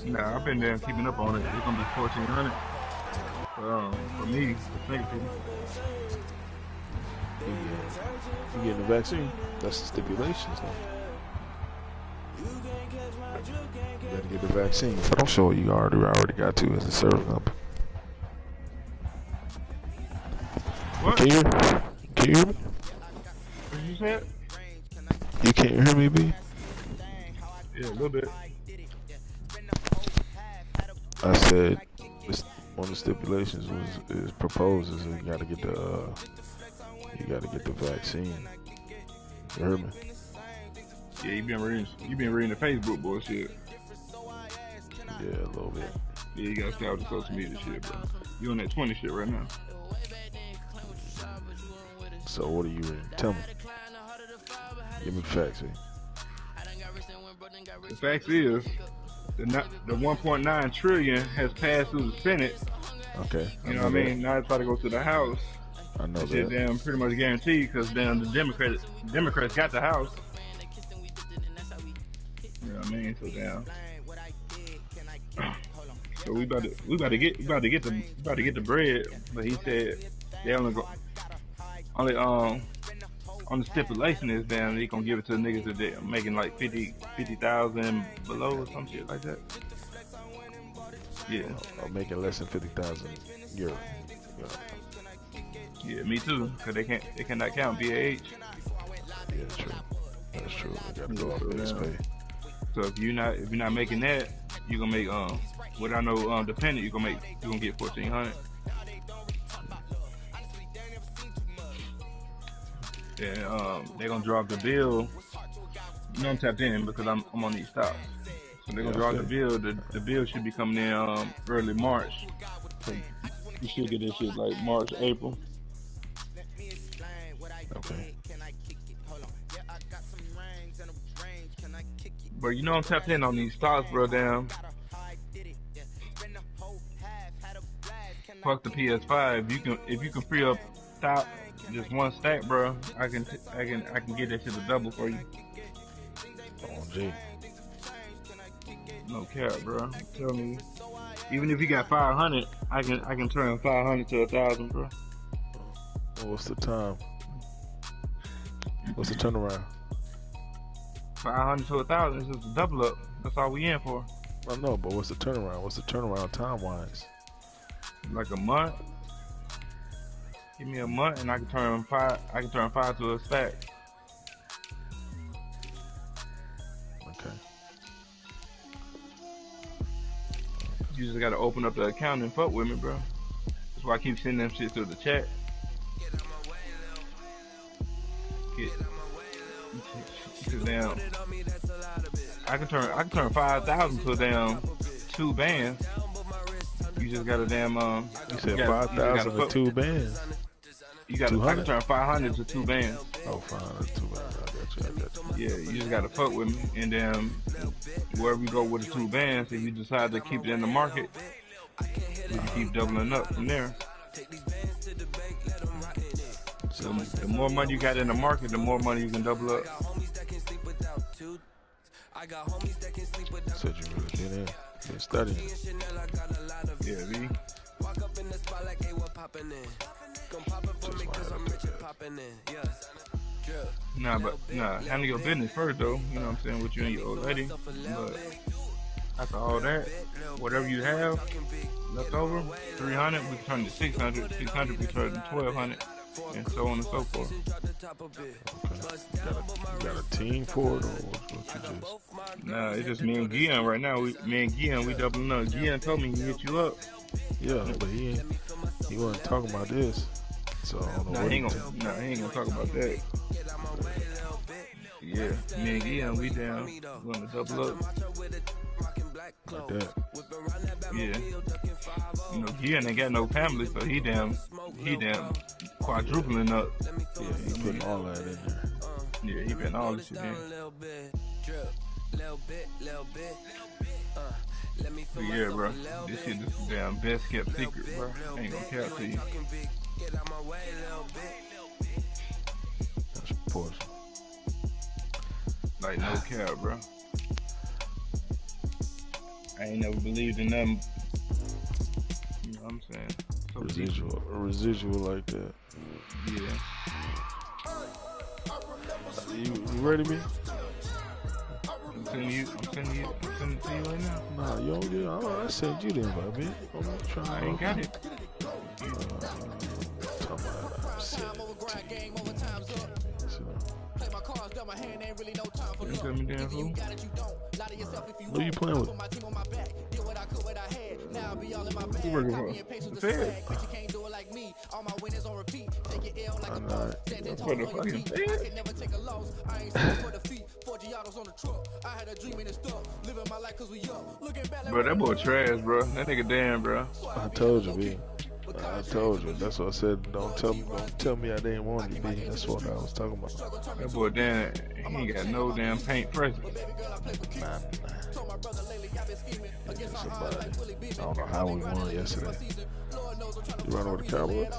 Nah, I've been there keeping up on it. It's gonna be 1,400. For me, for single people. You getting the vaccine? That's the stipulations, though. You gotta get the vaccine. But I'm sure you already got to as a service number. What? Can you hear me? Can you hear me? What you said? You can't hear me, B? Yeah, a little bit. I said one of the stipulations is proposed is that you gotta get the vaccine. You heard me? Yeah, you been reading the Facebook bullshit. Yeah, a little bit. Yeah, you gotta stay out the social media shit, bro. You on that 20 shit right now. So what are you reading? Tell me. Give me the facts, eh? The fact is, the 1.9 trillion has passed through the Senate. Okay. You know what I mean? Now it's about to go to the House. I know that that. shit damn pretty much guaranteed because damn the Democrats got the House. You know what I mean? So damn. So we about to get the bread, but he said they only on the stipulation is damn they gonna give it to the niggas that they're making like 50,000 below or some shit like that. Yeah. Or making less than 50,000 euros. Yeah, me too. Cause they cannot count BAH. Yeah, true. That's true. We gotta go off base pay. So if you're not making that, you gonna make without no dependent, you gonna get 1,400. And they're gonna drop the bill. You know I'm tapped in because I'm on these stocks. So they're gonna drop the bill. The bill should be coming in early March. So you should get this shit like March, April. Okay. But you know I'm tapped in on these stocks, bro. Damn. Fuck the PS5. If you can free up just one stack, bro, I can get that shit to double for you. Oh, gee. No cap, bro. Tell me. Even if you got 500, I can turn 500 to 1,000, bro. What's the time? What's the turnaround? 500 to 1,000 is just a double up. That's all we in for. I know, but what's the turnaround? What's the turnaround time wise? Like a month. Give me a month, and I can turn five to a stack. Okay. You just gotta open up the account and fuck with me, bro. That's why I keep sending them shit through the chat. Damn. I can turn 5,000 to a damn 2 bands. You just gotta damn You said 5,000 to 2 bands. I can turn 500 to 2 bands. Oh, 500 to 2 bands. I got you. Yeah, you just gotta fuck with me, and then wherever you go with the 2 bands, if you decide to keep it in the market, we can keep doubling up from there. So the more money you got in the market, the more money you can double up. Said you really been studying. Yeah, V. Handle your business first though. You know what I'm saying, with you and your old lady. But after all that, whatever you have left over, 300 we can turn to 600, 600 we turn to 1,200, and so on and so forth. Okay. You got a team for it, or what you just? Nah, it's just me and Gian right now. Me and Gian, we doubling up. Gian told me he hit you up. Yeah, but he wasn't talking about this. So I don't know he ain't gonna talk about that. Yeah, me and Gian, we down. We're gonna double up. Like that. Yeah. You know, Gian ain't got no family, so he damn quadrupling up. Yeah, he putting all that in there. Yeah, he putting all this shit in. But yeah, bro, this shit is the damn best kept secret, bro. I ain't gonna cap to you. That's important. Like no cap, bro. I ain't never believed in them. You know what I'm saying? So a residual like that. Yeah. You ready, me? I'm sending it to you right now. Nah, you don't get. I sent you the invite, man. I ain't got it. You tell me damn who? Who you playing with? Who you working for? Fed. For the fucking Fed? Bro, that boy trash, bro. That nigga damn, bro. I told you, B. I told you. That's what I said. Don't tell me I didn't want you, B. That's what I was talking about. That boy damn, he ain't got no damn paint present. Nah. I don't know how we won yesterday. You run over the Cowboys? No.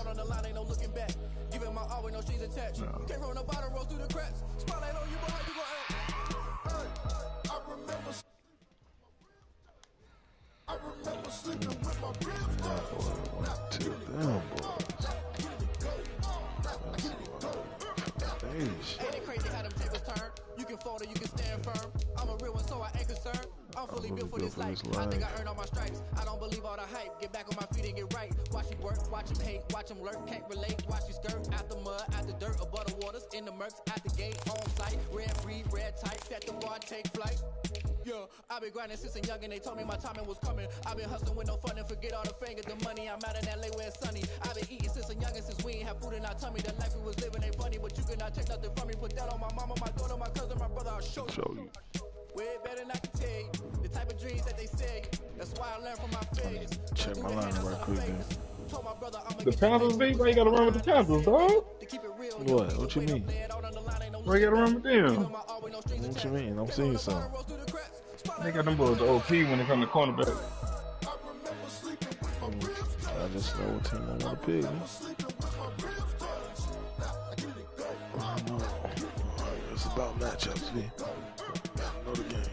To them boys. Ain't it crazy how them tables turn? You can fold or you can stand firm. I'm a real one, so I ain't concerned. I'm fully built for this life. I think I earned all my stripes. I don't believe all the hype. Get back on my feet and get right. Watch it work, watch him hate, watch him lurk. Can't relate, watch you skirt. Out the mud, out the dirt, above the waters, in the murks, at the gate, on site. Red breed, red tight, set the bar, take flight. Yeah, I've been grinding since a young and they told me my timing was coming. I've been hustling with no fun and forget all the fingers, the money. I'm out in LA where it's sunny. I've been eating since a young and since we ain't have food in our tummy. The life we was living ain't funny, but you cannot take nothing from me. Put that on my mama, my daughter, my cousin, my brother, I'll show you. Way better than I can tell you. The type of dreams that they say. That's why I learned from my failures. Check my line right quick, man. The Panthers, B? Why you gotta run with the Panthers, dog? What? What you mean? Why you gotta run with them? What you mean? I'm seeing something. They got them boys OP when it comes to cornerback. I just know what team I want to pick, man. I know. It's about matchups, man. I know the game.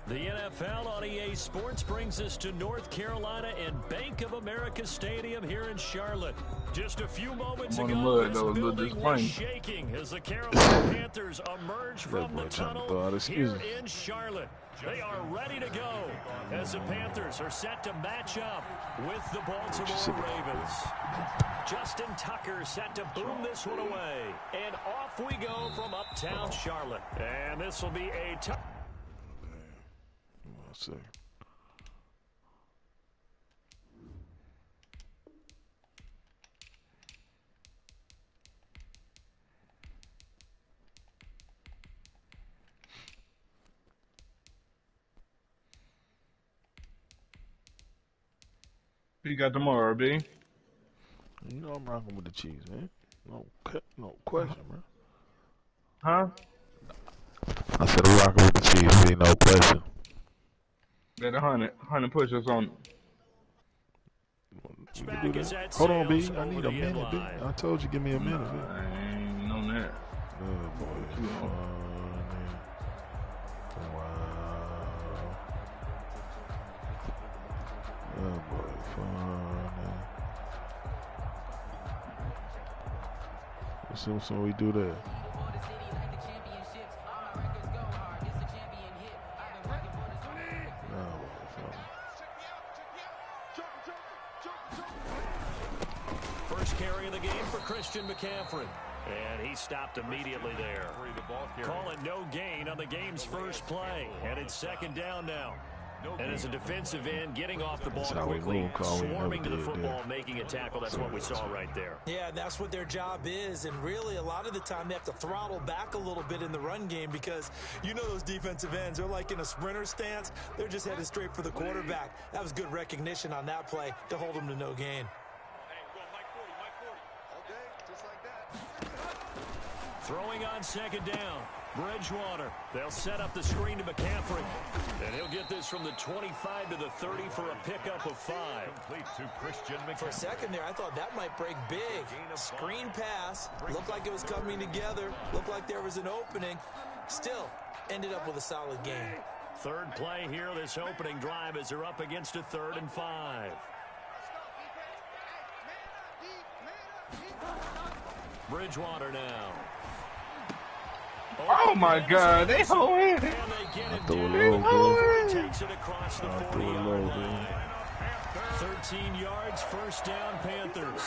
The NFL on EA Sports brings us to North Carolina and Bank of America Stadium here in Charlotte. Just a few moments ago, this building was shaking as the Carolina Panthers emerge from the tunnel here in Charlotte. They are ready to go as the Panthers are set to match up with the Baltimore Ravens. Justin Tucker set to boom this one away. And off we go from uptown Charlotte. And this will be a tough... So. Who you got tomorrow, B? You know I'm rocking with the Chiefs, man. No question, bro. Huh? I said I'm rocking with the Chiefs, B. No question. Got 100 push-ups on it. You can do that. Hold on, B. I need a minute, B. I told you, give me a minute, B. I ain't on that. Oh, boy. Wow. Oh, boy. Funny. As soon as we do that. First carry of the game for Christian McCaffrey. And he stopped immediately there. Call it no gain on the game's first play. And it's second down now. And as a defensive end, getting off the ball quickly, swarming to the football, making a tackle, that's what we saw right there. Yeah, that's what their job is. And really, a lot of the time, they have to throttle back a little bit in the run game because you know those defensive ends, they're like in a sprinter stance. They're just headed straight for the quarterback. That was good recognition on that play to hold them to no gain. Throwing on second down. Bridgewater. They'll set up the screen to McCaffrey. And he'll get this from the 25 to the 30 for a pickup of 5. Complete to Christian McCaffrey. For a second there, I thought that might break big. Screen pass. Looked like it was coming together. Looked like there was an opening. Still, ended up with a solid game. Third play here, this opening drive, as they're up against a 3rd and 5. Bridgewater now. Oh my God, they hold it. I throw it low, bro. Takes it across the 40-yard line. 13 yards, first down, Panthers.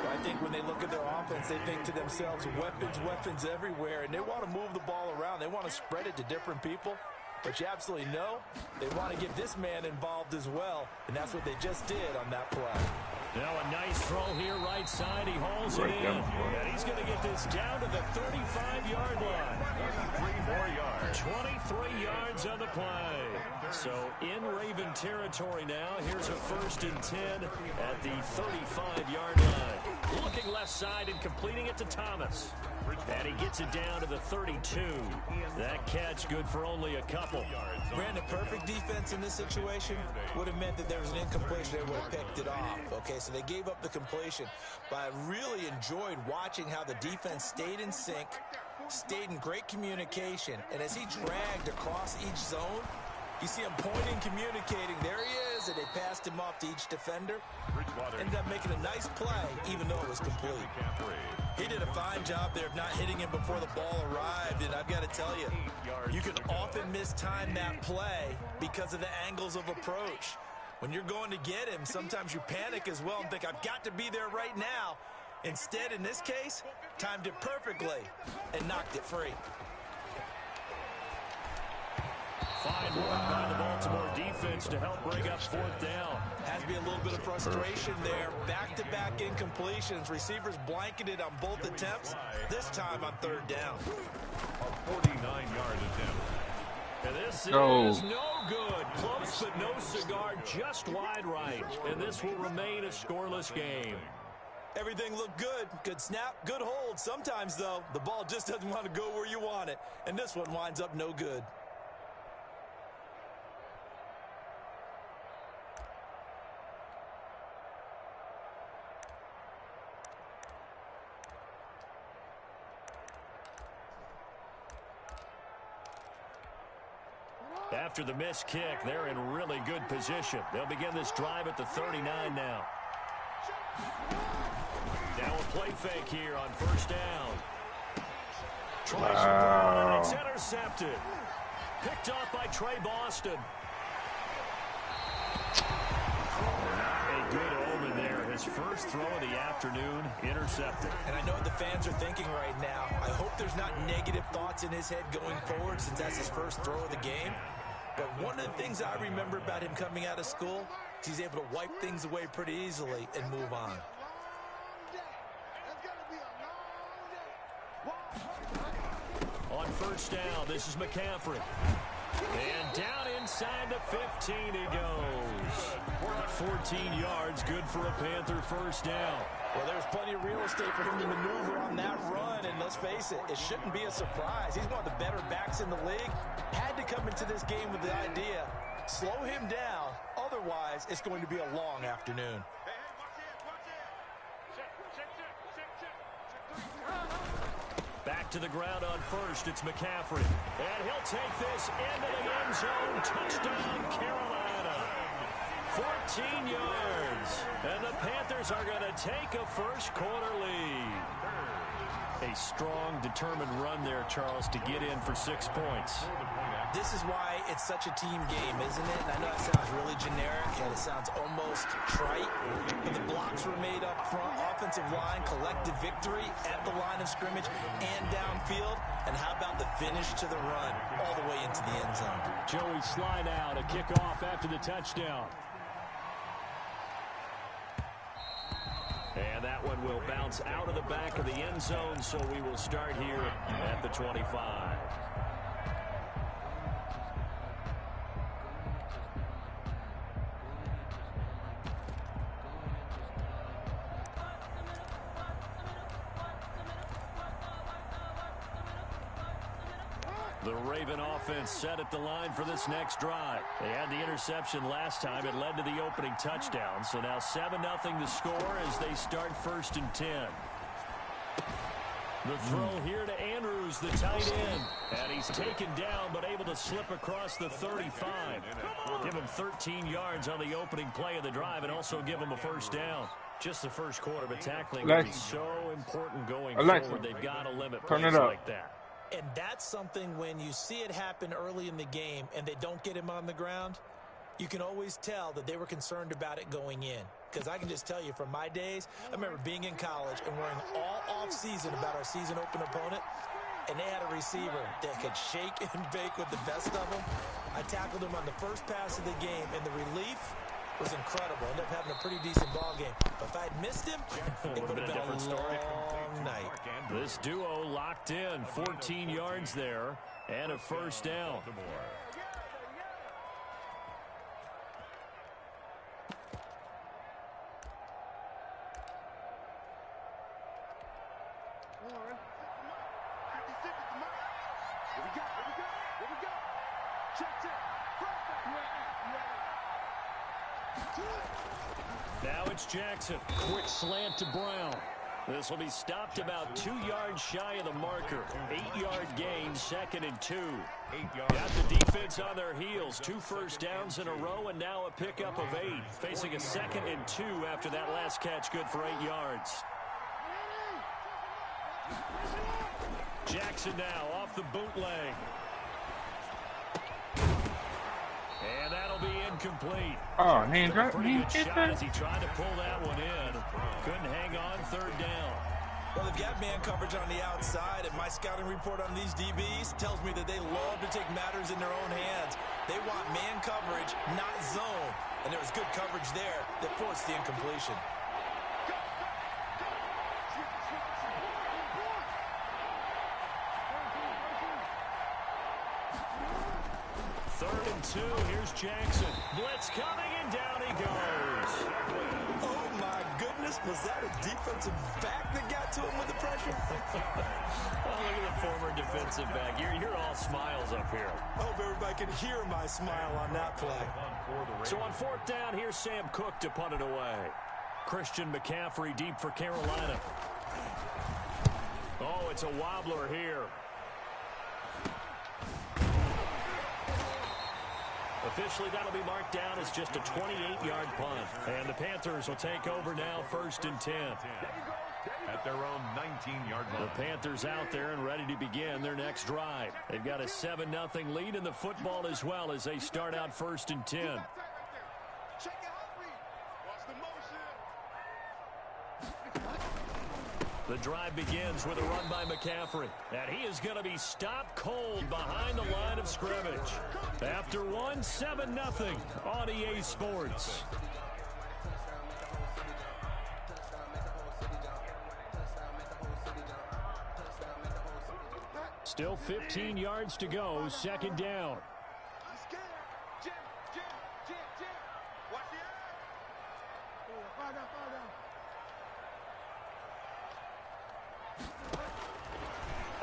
I think when they look at their offense, they think to themselves, weapons everywhere, and they want to move the ball around. They want to spread it to different people. But you absolutely know they want to get this man involved as well, and that's what they just did on that play. Now a nice throw here, right side. He hauls it in. And he's going to get this down to the 35-yard line. 3 more yards. 23 yards on the play. So in Raven territory now. Here's a 1st and 10 at the 35-yard line. Looking left side and completing it to Thomas. And he gets it down to the 32. That catch good for only a couple. Brandon, perfect defense in this situation would have meant that there was an incompletion. They would have picked it off. Okay, so they gave up the completion. But I really enjoyed watching how the defense stayed in sync, stayed in great communication. And as he dragged across each zone, you see him pointing, communicating. There he is, and they passed him off to each defender. Ended up making a nice play, even though it was complete. He did a fine job there of not hitting him before the ball arrived, and I've got to tell you, you can often mistime that play because of the angles of approach. When you're going to get him, sometimes you panic as well and think, I've got to be there right now. Instead, in this case, timed it perfectly and knocked it free. Fine work by the Baltimore defense to help bring up 4th down. Has to be a little bit of frustration there. Back-to-back incompletions. Receivers blanketed on both attempts. This time on 3rd down. A 49-yard attempt. And this is no good. Close but no cigar, just wide right. And this will remain a scoreless game. Everything looked good. Good snap, good hold. Sometimes, though, the ball just doesn't want to go where you want it. And this one winds up no good. After the missed kick, they're in really good position. They'll begin this drive at the 39 now. Now a play fake here on 1st down. Tries to run, and it's intercepted. Picked off by Trey Boston. Not a good omen there. His first throw of the afternoon, intercepted. And I know what the fans are thinking right now. I hope there's not negative thoughts in his head going forward since that's his first throw of the game. But one of the things I remember about him coming out of school is he's able to wipe things away pretty easily and move on. On 1st down, this is McCaffrey. And down inside the 15 he goes. 14 yards, good for a Panther 1st down. Well, there's plenty of real estate for him to maneuver on that run, and let's face it, it shouldn't be a surprise. He's one of the better backs in the league. Had to come into this game with the idea, slow him down, otherwise it's going to be a long afternoon. Back to the ground on 1st, it's McCaffrey. And he'll take this into the end zone. Touchdown, Carolina. 14 yards. And the Panthers are going to take a first-quarter lead. A strong, determined run there, Charles, to get in for 6 points. This is why it's such a team game, isn't it? And I know that sounds really generic, and it sounds almost trite, but the blocks were made up front, offensive line, collective victory at the line of scrimmage and downfield. And how about the finish to the run all the way into the end zone? Joey slide out, a kickoff after the touchdown. And that one will bounce out of the back of the end zone, so we will start here at the 25. The Raven offense set at the line for this next drive. They had the interception last time. It led to the opening touchdown. So now 7-0 the score as they start 1st and 10. The throw here to Andrews, the tight end. And he's taken down but able to slip across the 35. Give him 13 yards on the opening play of the drive and also give him a 1st down. Just the first quarter, but tackling will be so important going forward. They've got to limit plays like that. And that's something when you see it happen early in the game and they don't get him on the ground, you can always tell that they were concerned about it going in. Because I can just tell you from my days, I remember being in college and worrying all off-season about our season open opponent, and they had a receiver that could shake and bake with the best of them. I tackled him on the first pass of the game, and the relief was incredible. Ended up having a pretty decent ball game. But if I'd missed him, it would have been a different story. Long night. This duo locked in, 14 yards there, and a 1st down. Now it's Jackson. Quick slant to Brown. This will be stopped about 2 yards shy of the marker. 8-yard gain, 2nd and 2. Got the defense on their heels. 2 first downs in a row and now a pickup of 8. Facing a 2nd and 2 after that last catch, good for 8 yards. Jackson now off the bootleg. And that'll be incomplete. Oh, he Pretty good shot as he tried to pull that one in. Couldn't hang on, 3rd down. Well, they've got man coverage on the outside, and my scouting report on these DBs tells me that they love to take matters in their own hands. They want man coverage, not zone. And there was good coverage there that forced the incompletion. Third and 2. Here's Jackson. Blitz coming, and down he goes. Oh, my goodness. Was that a defensive back that got to him with the pressure? Oh, look at the former defensive back. You're all smiles up here. I hope everybody can hear my smile on that play. So on 4th down, here's Sam Cook to punt it away. Christian McCaffrey deep for Carolina. Oh, it's a wobbler here. Officially, that'll be marked down as just a 28-yard punt. And the Panthers will take over now, 1st and 10. At their own 19-yard line. The Panthers out there and ready to begin their next drive. They've got a 7-0 lead in the football as well as they start out 1st and 10. The drive begins with a run by McCaffrey. And he is going to be stopped cold behind the line of scrimmage. After one, 7-0 on EA Sports. Still 15 yards to go, 2nd down.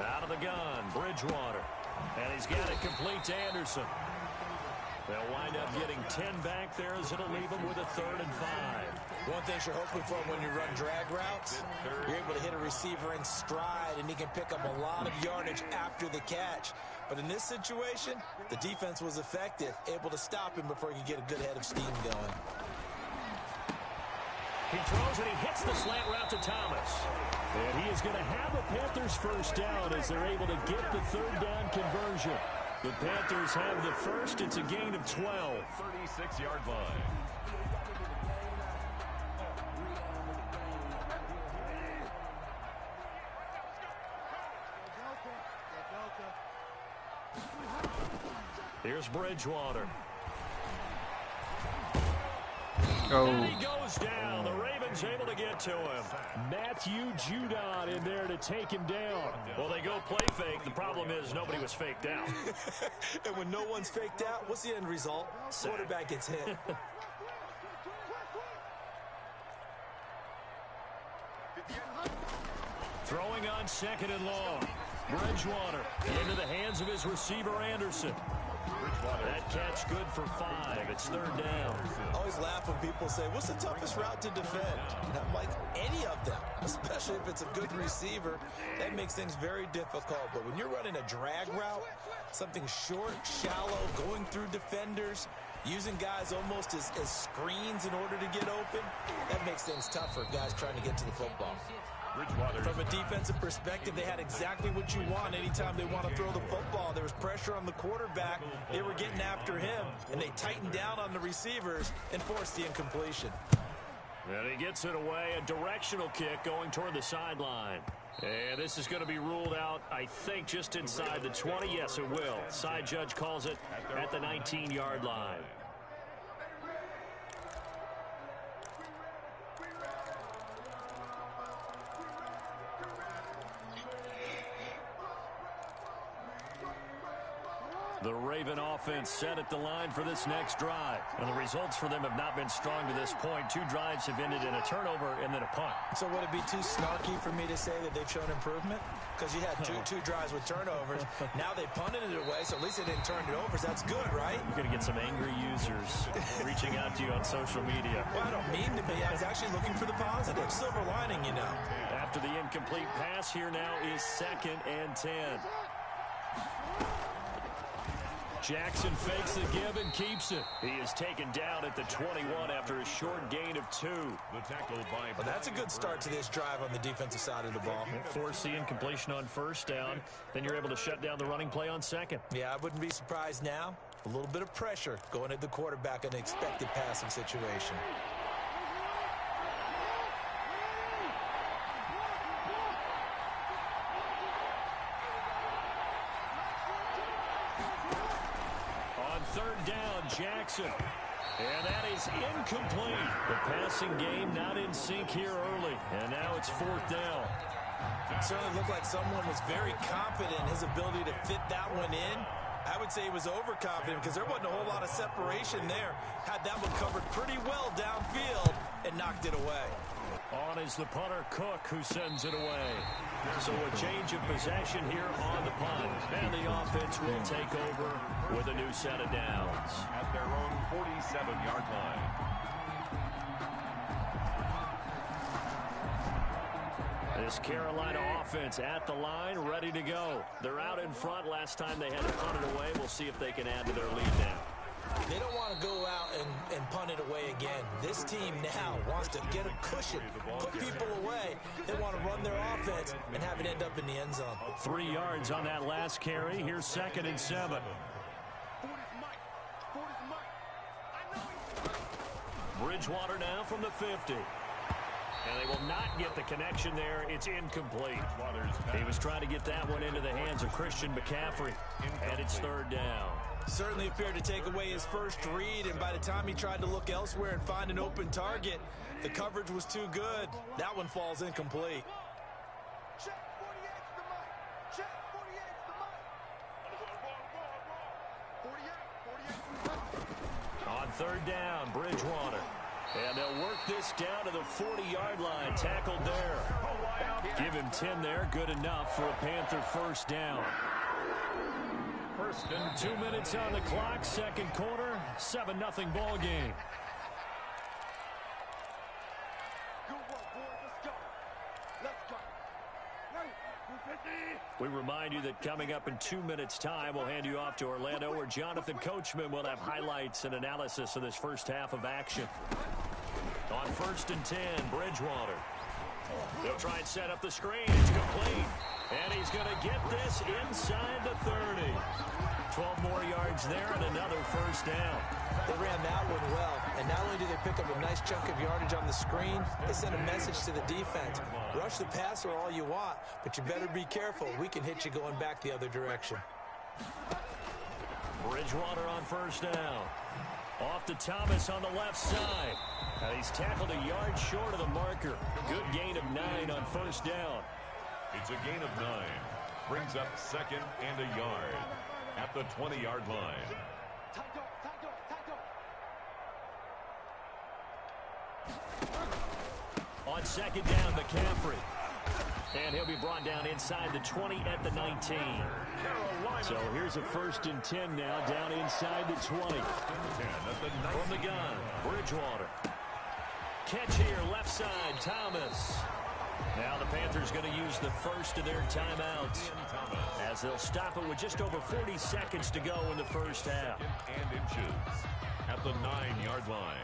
Out of the gun, Bridgewater. And he's got it complete to Anderson. They'll wind up getting 10 back there as it'll leave them with a 3rd and 5. One thing you're hoping for when you run drag routes, you're able to hit a receiver in stride, and he can pick up a lot of yardage after the catch. But in this situation, the defense was effective, able to stop him before he could get a good head of steam going. He throws and he hits the slant route to Thomas. And he is going to have a Panthers 1st down as they're able to get the 3rd down conversion. The Panthers have the first. It's a gain of 12. 36-yard line. Here's Bridgewater. Oh. And he goes down. The Ravens able to get to him. Matthew Judon in there to take him down. Well, they go play fake. The problem is nobody was faked out. And when no one's faked out, what's the end result? Quarterback gets hit. Throwing on 2nd and long. Bridgewater into the hands of his receiver, Anderson. That catch good for 5. It's 3rd down. I always laugh when people say, what's the toughest route to defend? And I'm like, any of them, especially if it's a good receiver. That makes things very difficult. But when you're running a drag route, something short, shallow, going through defenders, using guys almost as screens in order to get open, that makes things tough for guys trying to get to the football. From a defensive perspective, they had exactly what you want anytime they want to throw the football. There was pressure on the quarterback. They were getting after him, and they tightened down on the receivers and forced the incompletion. And he gets it away, a directional kick going toward the sideline. And this is going to be ruled out, I think, just inside the 20. Yes, it will. Side judge calls it at the 19-yard line. The Raven offense set at the line for this next drive. And the results for them have not been strong to this point. 2 drives have ended in a turnover and then a punt. So would it be too snarky for me to say that they've shown improvement? Because you had two drives with turnovers. Now they punted it away, so at least they didn't turn it over. So that's good, right? You're going to get some angry users reaching out to you on social media. Well, I don't mean to be. I was actually looking for the positive. Silver lining, you know. After the incomplete pass, here now is 2nd and 10. Jackson fakes the give and keeps it. He is taken down at the 21 after a short gain of 2. Well, that's a good start to this drive on the defensive side of the ball. Force the incompletion on 1st down. Then you're able to shut down the running play on 2nd. Yeah, I wouldn't be surprised now. A little bit of pressure going at the quarterback in an expected passing situation. Jackson. And that is incomplete. The passing game not in sync here early. And now it's 4th down. It certainly looked like someone was very confident in his ability to fit that one in. I would say he was overconfident because there wasn't a whole lot of separation there. Had that one covered pretty well downfield and knocked it away. On is the punter, Cook, who sends it away. So a change of possession here on the punt. And the offense will take over with a new set of downs. At their own 47-yard line. This Carolina offense at the line, ready to go. They're out in front. Last time they had to punt it away. We'll see if they can add to their lead now. They don't want to go out and punt it away again. This team now wants to get a cushion, put people away. They want to run their offense and have it end up in the end zone. 3 yards on that last carry. Here's 2nd and 7. Bridgewater now from the 50. And they will not get the connection there. It's incomplete. He was trying to get that one into the hands of Christian McCaffrey. And it's 3rd down. Certainly appeared to take away his first read, and by the time he tried to look elsewhere and find an open target, the coverage was too good. That one falls incomplete. On 3rd down, Bridgewater. And they'll work this down to the 40-yard line. Tackled there. Give him 10 there. Good enough for a Panther 1st down. 2 minutes on the clock. 2nd quarter. 7-0 ball game. We remind you that coming up in 2 minutes' time, we'll hand you off to Orlando, where Jonathan Coachman will have highlights and analysis of this first half of action. On 1st and 10, Bridgewater. They'll try and set up the screen. It's complete. And he's going to get this inside the 30. 12 more yards there and another 1st down. They ran that one well, and not only did they pick up a nice chunk of yardage on the screen, they sent a message to the defense. Rush the passer all you want, but you better be careful. We can hit you going back the other direction. Bridgewater on 1st down. Off to Thomas on the left side. And he's tackled a yard short of the marker. Good gain of 9 on 1st down. It's a gain of 9. Brings up 2nd and a yard at the 20-yard line. On 2nd down, McCaffrey. And he'll be brought down inside the 20 at the 19. So here's a 1st and 10 now, down inside the 20. From the gun, Bridgewater. Catch here, left side, Thomas. Now the Panthers going to use the first of their timeouts as they'll stop it with just over 40 seconds to go in the first half. And inches at the 9-yard line.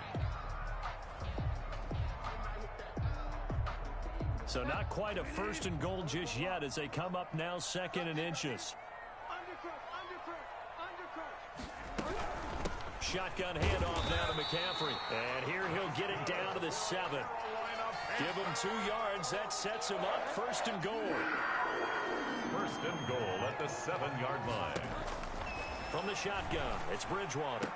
So not quite a 1st and goal just yet as they come up now 2nd and inches. Shotgun handoff now to McCaffrey. And here he'll get it down to the 7. Give him 2 yards. That sets him up 1st and goal. 1st and goal at the 7-yard line. From the shotgun, it's Bridgewater.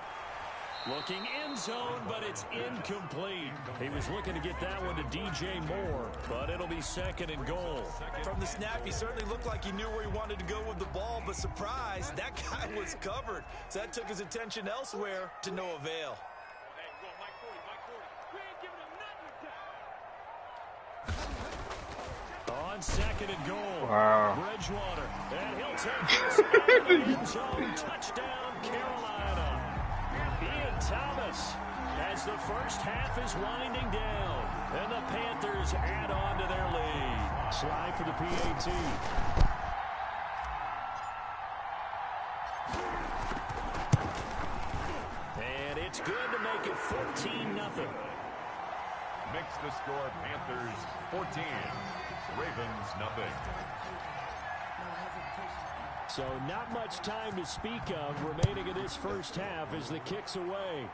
Looking end zone, but it's incomplete. He was looking to get that one to DJ Moore, but it'll be 2nd and goal. From the snap, he certainly looked like he knew where he wanted to go with the ball, but surprise, that guy was covered. So that took his attention elsewhere to no avail. On 2nd and goal. Wow. Bridgewater. And he'll take this out of the end zone. Touchdown, Carolina. Ian Thomas, as the first half is winding down, and the Panthers add on to their lead. Slide for the PAT. And it's good to make it 14-0. Makes the score Panthers 14, Ravens nothing. So not much time to speak of remaining in this first half as the kick's away.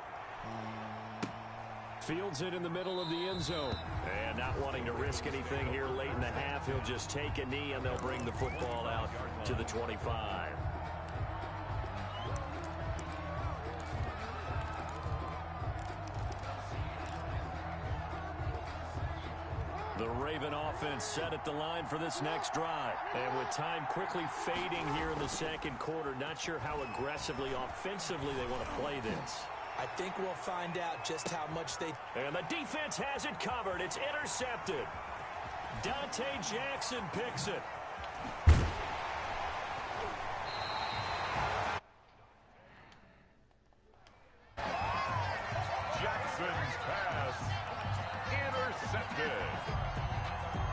Fields it in the middle of the end zone. And not wanting to risk anything here late in the half, he'll just take a knee and they'll bring the football out to the 25. The Raven offense set at the line for this next drive. And with time quickly fading here in the 2nd quarter, not sure how aggressively, offensively they want to play this. I think we'll find out just how much they... And the defense has it covered. It's intercepted. Dante Jackson picks it. Jackson's pass intercepted.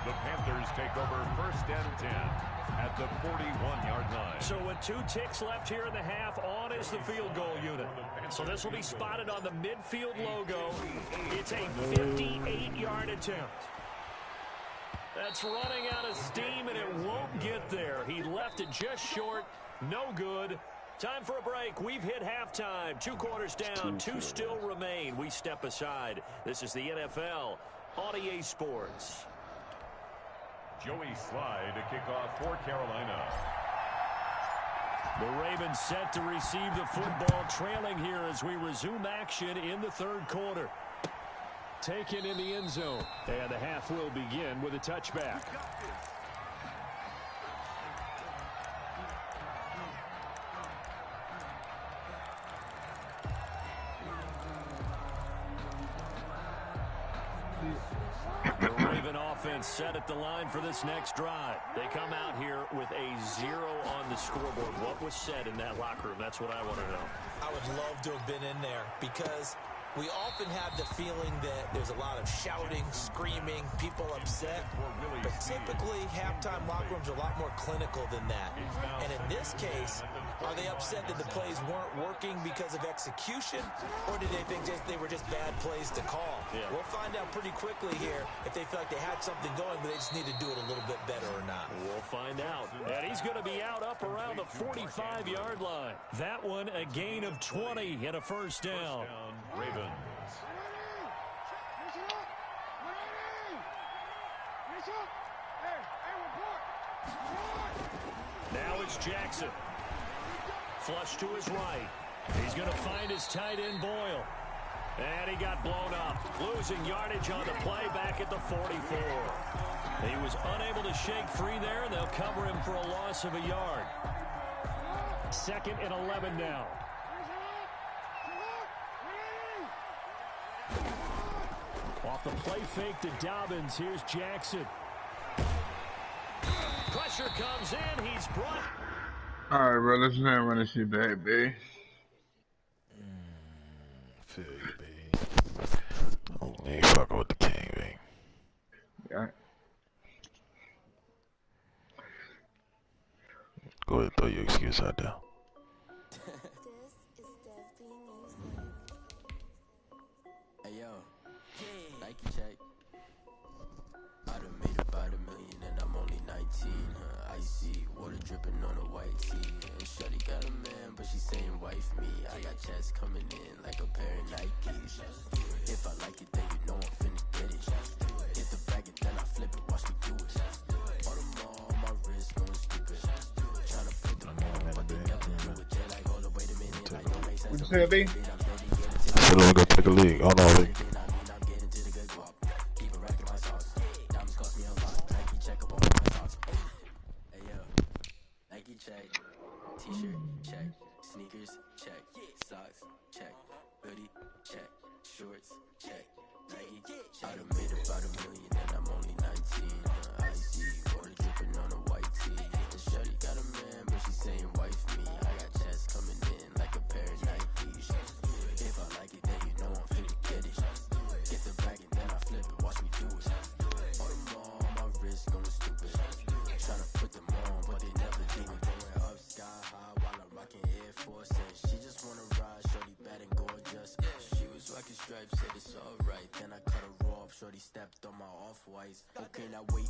The Panthers take over 1st and 10 at the 41-yard line. So with 2 ticks left here in the half, on is the field goal unit. So this will be spotted on the midfield logo. It's a 58-yard attempt. That's running out of steam, and it won't get there. He left it just short. No good. Time for a break. We've hit halftime. 2 quarters down. 2 still remain. We step aside. This is the NFL on EA Sports. Joey Slye to kick off for Carolina. The Ravens set to receive the football, trailing here as we resume action in the 3rd quarter. Taken in the end zone. And the half will begin with a touchback. The Raven offense set at the line for this next drive. They come out here with a 0 on the scoreboard. What was said in that locker room? That's what I want to know. I would love to have been in there because we often have the feeling that there's a lot of shouting, screaming, people upset. But typically, halftime locker rooms are a lot more clinical than that. And in this case, are they upset that the plays weren't working because of execution? Or did they think they were just bad plays to call? Yeah. We'll find out pretty quickly here if they feel like they had something going, but they just need to do it a little bit better or not. We'll find out. And he's going to be out up around the 45-yard line. That one, a gain of 20 and a first down. Ravens. Now it's Jackson. Flush to his right. He's going to find his tight end Boyle. And he got blown up. Losing yardage on the play back at the 44. He was unable to shake free there, and they'll cover him for a loss of a yard. 2nd and 11 now. Off the play fake to Dobbins, here's Jackson. pressure comes in. He's brought. All right, bro. Let's not run this shit back, babe. Feel you, babe. Only fucking with the king, babe. Yeah. Go ahead and throw your excuse out there. Hey yo, Nike check. I done made about $1 million and I'm only 19. Icy water dripping on a white tee. And shorty got a man, but she saying wife me. I got checks coming in like a pair of Nikes. If I like it, then you know I'm finna get it. Get the bag and then I flip it. Watch me do it. All on my wrist, going stupid. Tryna put them on, but they never do it. They're like, hold up, wait a minute. Like, don't make sense. What you say, B? I said, let me go take a leak. Hold on, leak. Check, t-shirt, check, sneakers, check, socks, check, hoodie, check, shorts, check, Nike, I done made about $1 million and I'm only 19. Icy water dripping on a white tee. The shorty got a man, but she saying wife me. I got checks coming in like a pair of Nikes. If I like it, then you know I'm finna get it. Get the bag and then I flip it. Watch me do it. All them on my wrist going stupid. Tryna put them on, but they never do it. Sky high while I'm rocking Air Force. She just wanna ride, shorty bad and gorgeous. She was rocking stripes, said it's alright. Then I cut her off, shorty stepped on my off-whites. Okay, now wait.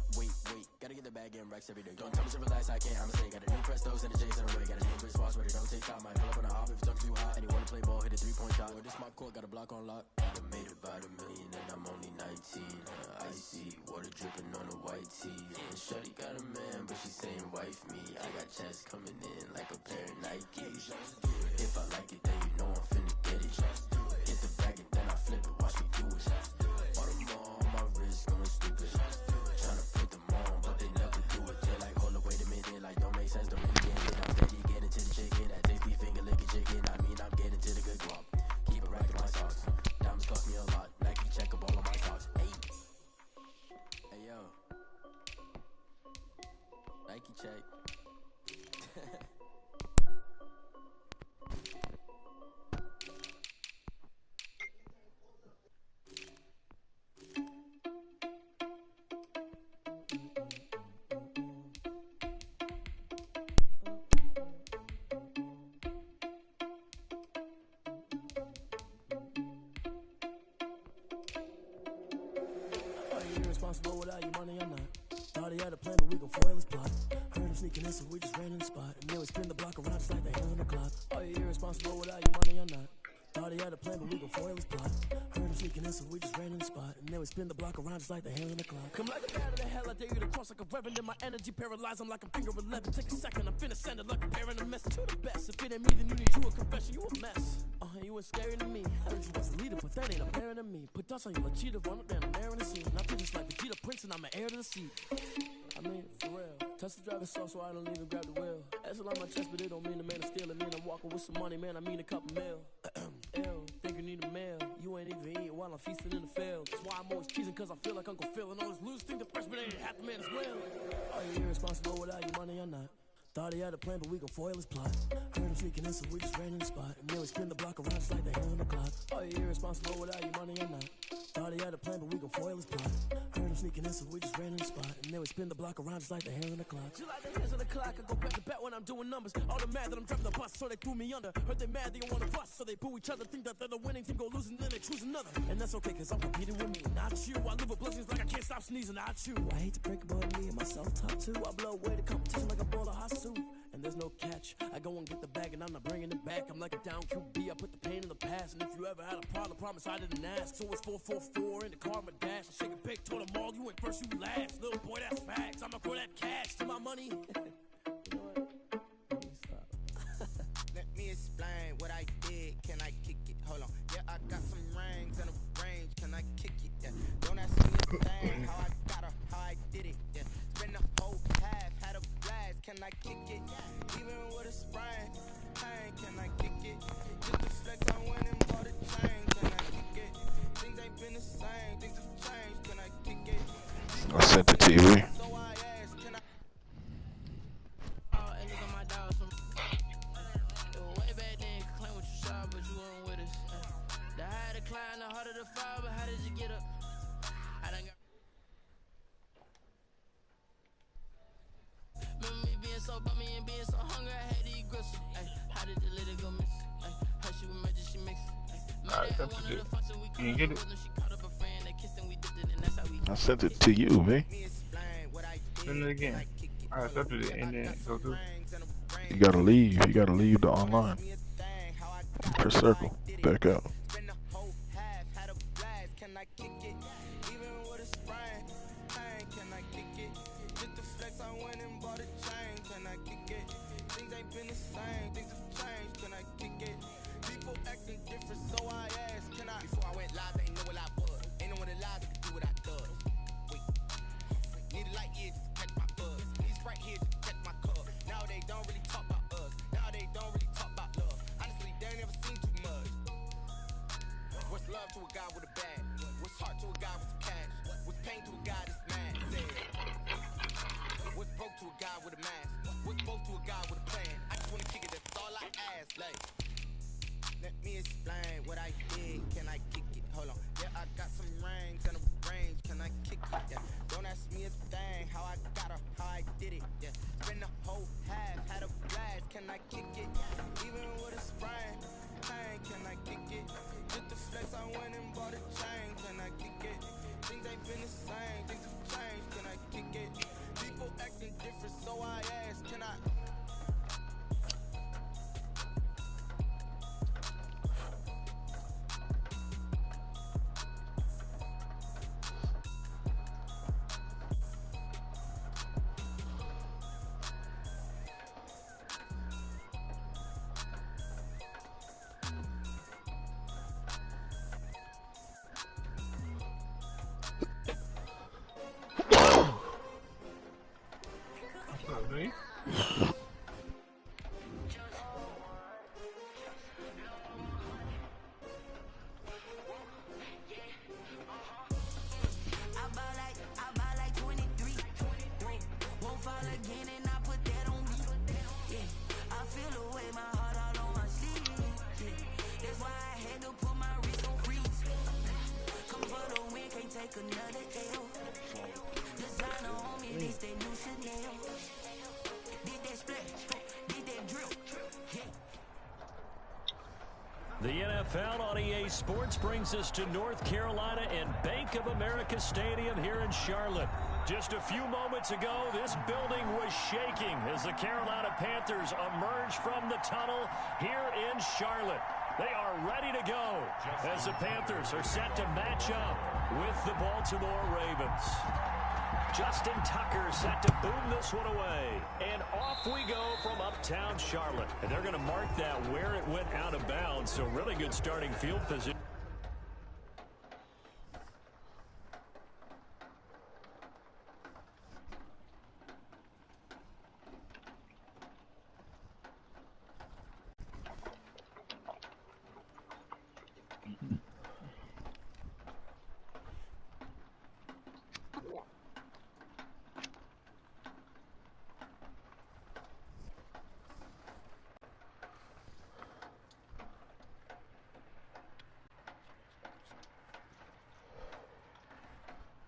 Gotta get the bag in racks every day. Don't tell me to relax, I can't, I'm a got a new Prestos and a Jason away. Got a new Chris Foss, ready, don't take time. Might pull up on a hop if it's too hot. And you wanna play ball, hit a 3-point shot. Or this my court, got a block on lock. I done made about $1 million and I'm only 19. Icy water dripping on a white tee. And shorty got a man, but she saying wife me. I got checks coming in like a pair of Nikes. If I like it, then you know I'm finna get it. Get the bag and then I flip it. Watch me do it. All them on my wrist going stupid. Tryna put them on, but they never do it. They're like, hold up, wait a minute. Like, don't make sense, don't really get it. I'm steady getting to the chicken. That tasty finger licking chicken. I mean, I'm getting to the good guap. Keep it racking my socks. Diamonds cost me a lot. Nike check up all of my socks. Hey yo. Nike check. Irresponsible without your money or not. Thought he had a plan, but we gon' foil his plot. Heard him sneaking in, so we just ran in the spot. And then we spin the block around just like the hell in the clock. Are you irresponsible without your money or not? Thought he had a plan, but we gon' foil his plot. Heard him sneaking in, so we just ran in the spot. And then we spin the block around just like the hell in the clock. Come like a bat of the hell, I dare you to cross like a reverend. In my energy paralyzed, I'm like a finger 11. Take a second, I'm finna send it like a parent a message. You the best, if it ain't me, then you need you a confession. You a mess. You was scary to me. Heard you was a leader, but that ain't apparent to me. Put dust on you like cheetah, run up down the air in the scene. I feel just like Vegeta Prince, and I'm an heir to the seat. I mean, for real. Touch the driver's soft, so I don't even grab the wheel. That's on my chest, but it don't mean the man is stealing. Mean I'm walking with some money, man. I mean a couple mil. Ew, think you need a meal. You ain't even eating while I'm feasting in the field. That's why I'm always cheesing, cause I feel like Uncle Phil. And all this loose think the freshman ain't half the man as well. Are you irresponsible without your money or not? Thought he had a plan, but we gon' foil his plot. Heard him sneaking in, so we just ran in the spot. And then we spin the block around just like the hell in the clock. Are you irresponsible without your money or not? Thought he had a plan, but we gon' foil his plot. Heard him sneaking in, so we just ran in the spot. And then we spin the block around just like the hell in the clock. Just like the hands of the clock, I go back to back when I'm doing numbers. All the mad that I'm driving the bus, so they threw me under. Heard they mad, they don't wanna bust, so they boo each other. Think that they're the winning team, go losing, then they choose another. And that's okay, cause I'm competing with me, not you. I live with blessings like I can't stop sneezing, not you. I hate to break it, but me and myself top two. I blow away the competition like a ball of hot soup. And there's no catch. I go and get the bag and I'm not bringing it back. I'm like a down QB, I put the pain in the past. And if you ever had a problem, promise I didn't ask. So it's 444 in the car, my dash. I shake a big, told them all, you ain't first, you last. Little boy, that's facts. I'ma grow that cash to my money. You know what? Let me explain what I did. Can I kick it? Hold on. Yeah, I got some rings and a range. Can I kick it? Yeah. Don't ask me a thing. How I got her, how I did it. Yeah. Spend the whole half, had a blast. Can I kick it? Even with a sprain. Hey, can I kick it? Just the flex, I went and bought a chain. Can I kick it? Things ain't been the same. Things have changed. Can I kick it? I sent the TV. So I asked, can I? fire in the heart of the fire, but how did you get up? I done got. Remember me being so bummy and being so hungry, I had to eat gristle. How did the lady go miss? How she was magic, she mixed. Alright, that's it. You didn't get it? I sent it to you, man. Send it again. I accepted it and then go through. You gotta leave. You gotta leave the online. Press circle. Back out. To a guy with a bag, what's heart to a guy with cash, what's pain to a guy that's mad, what's broke to a guy with a mask, what's both to a guy with a plan. I just wanna kick it, that's all I ask. Like, let me explain what I did. Can I kick it? Hold on. Yeah, I got some rings and a range. Can I kick it? Yeah. Don't ask me a thing. How I got her, how I did it. Yeah. Spend the whole half, had a blast. Can I kick it? Even with a sprain. Can I kick it? Just the flex, I went and bought a chain. Can I kick it? Things ain't been the same. Things have changed. Can I kick it? People acting different, so I ask. Can I? The NFL on EA Sports brings us to North Carolina and Bank of America Stadium here in Charlotte. Just a few moments ago, this building was shaking as the Carolina Panthers emerged from the tunnel here in Charlotte. They are ready to go as the Panthers are set to match up with the Baltimore Ravens. Justin Tucker set to boom this one away. And off we go from uptown Charlotte. And they're going to mark that where it went out of bounds. So really good starting field position.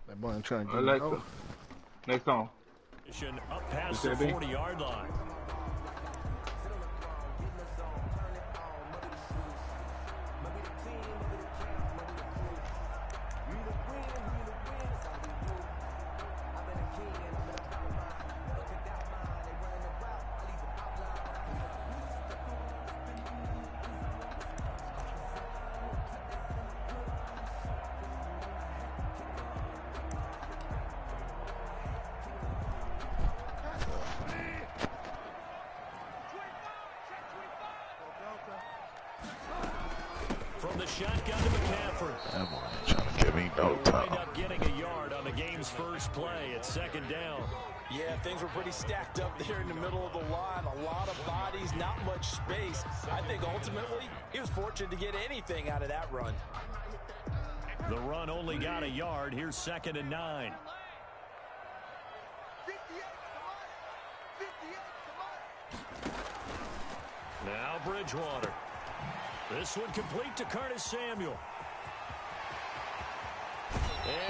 That boy trying to get Alexa, next song. Up past the 40-yard line. From the shotgun to McCaffrey. That boy trying to give me no time. Wind up getting a yard on the game's first play at second down. Yeah, things were pretty stacked up there in the middle of the line. A lot of bodies, not much space. I think ultimately he was fortunate to get anything out of that run. The run only got a yard. Here's 2nd and 9. Now Bridgewater. This one complete to Curtis Samuel.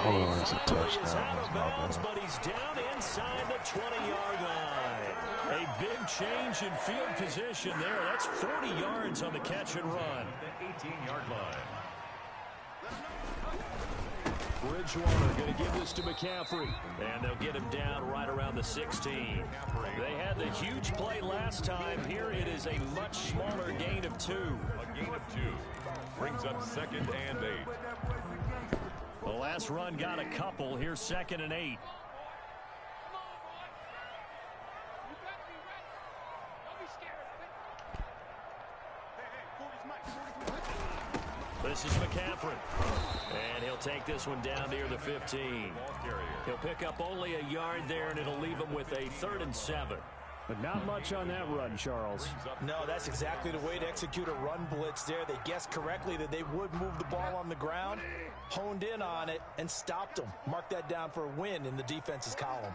Oh, that's a Is touchdown. out That's of my bounds, bad. but he's down inside the 20-yard line. A big change in field position there. That's 40 yards on the catch and run. The 18-yard line. Bridgewater going to give this to McCaffrey. And they'll get him down right around the 16. They had the huge play last time. Here it is a much smaller gain of 2. A gain of 2 brings up 2nd and 8. The last run got a couple. Here's 2nd and 8. This is McCaffrey. And he'll take this one down near the 15. He'll pick up only a yard there, and it'll leave him with a 3rd and 7. But not much on that run, Charles. No, that's exactly the way to execute a run blitz there. They guessed correctly that they would move the ball on the ground, honed in on it, and stopped them. Mark that down for a win in the defense's column.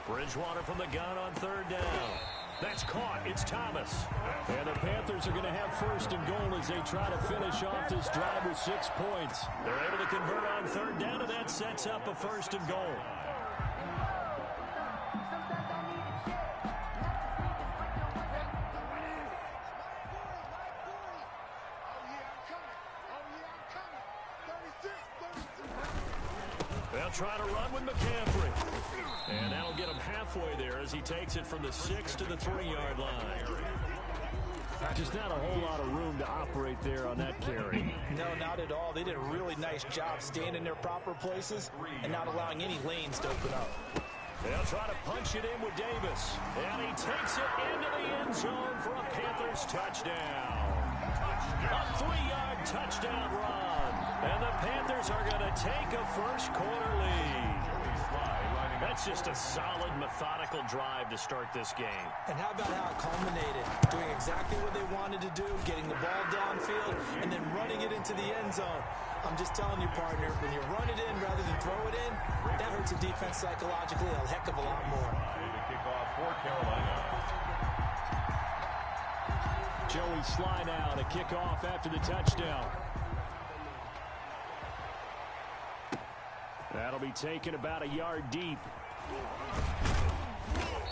Bridgewater from the gun on 3rd down. That's caught. It's Thomas. And the Panthers are going to have 1st and goal as they try to finish off this drive with 6 points. They're able to convert on 3rd down, and that sets up a 1st and goal. They'll try to run with McCaffrey. And that'll get him halfway there as he takes it from the 6 to the 3-yard line. Just not a whole lot of room to operate there on that carry. No, not at all. They did a really nice job staying in their proper places and not allowing any lanes to open up. They'll try to punch it in with Davis. And he takes it into the end zone for a Panthers touchdown. A 3-yard touchdown run. And the Panthers are going to take a first-quarter lead. That's just a solid, methodical drive to start this game. And how about how it culminated? Doing exactly what they wanted to do, getting the ball downfield, and then running it into the end zone. I'm just telling you, partner, when you run it in rather than throw it in, that hurts a defense psychologically a heck of a lot more. The kickoff for Carolina. Joey Sly now to kick off after the touchdown. That'll be taken about a yard deep.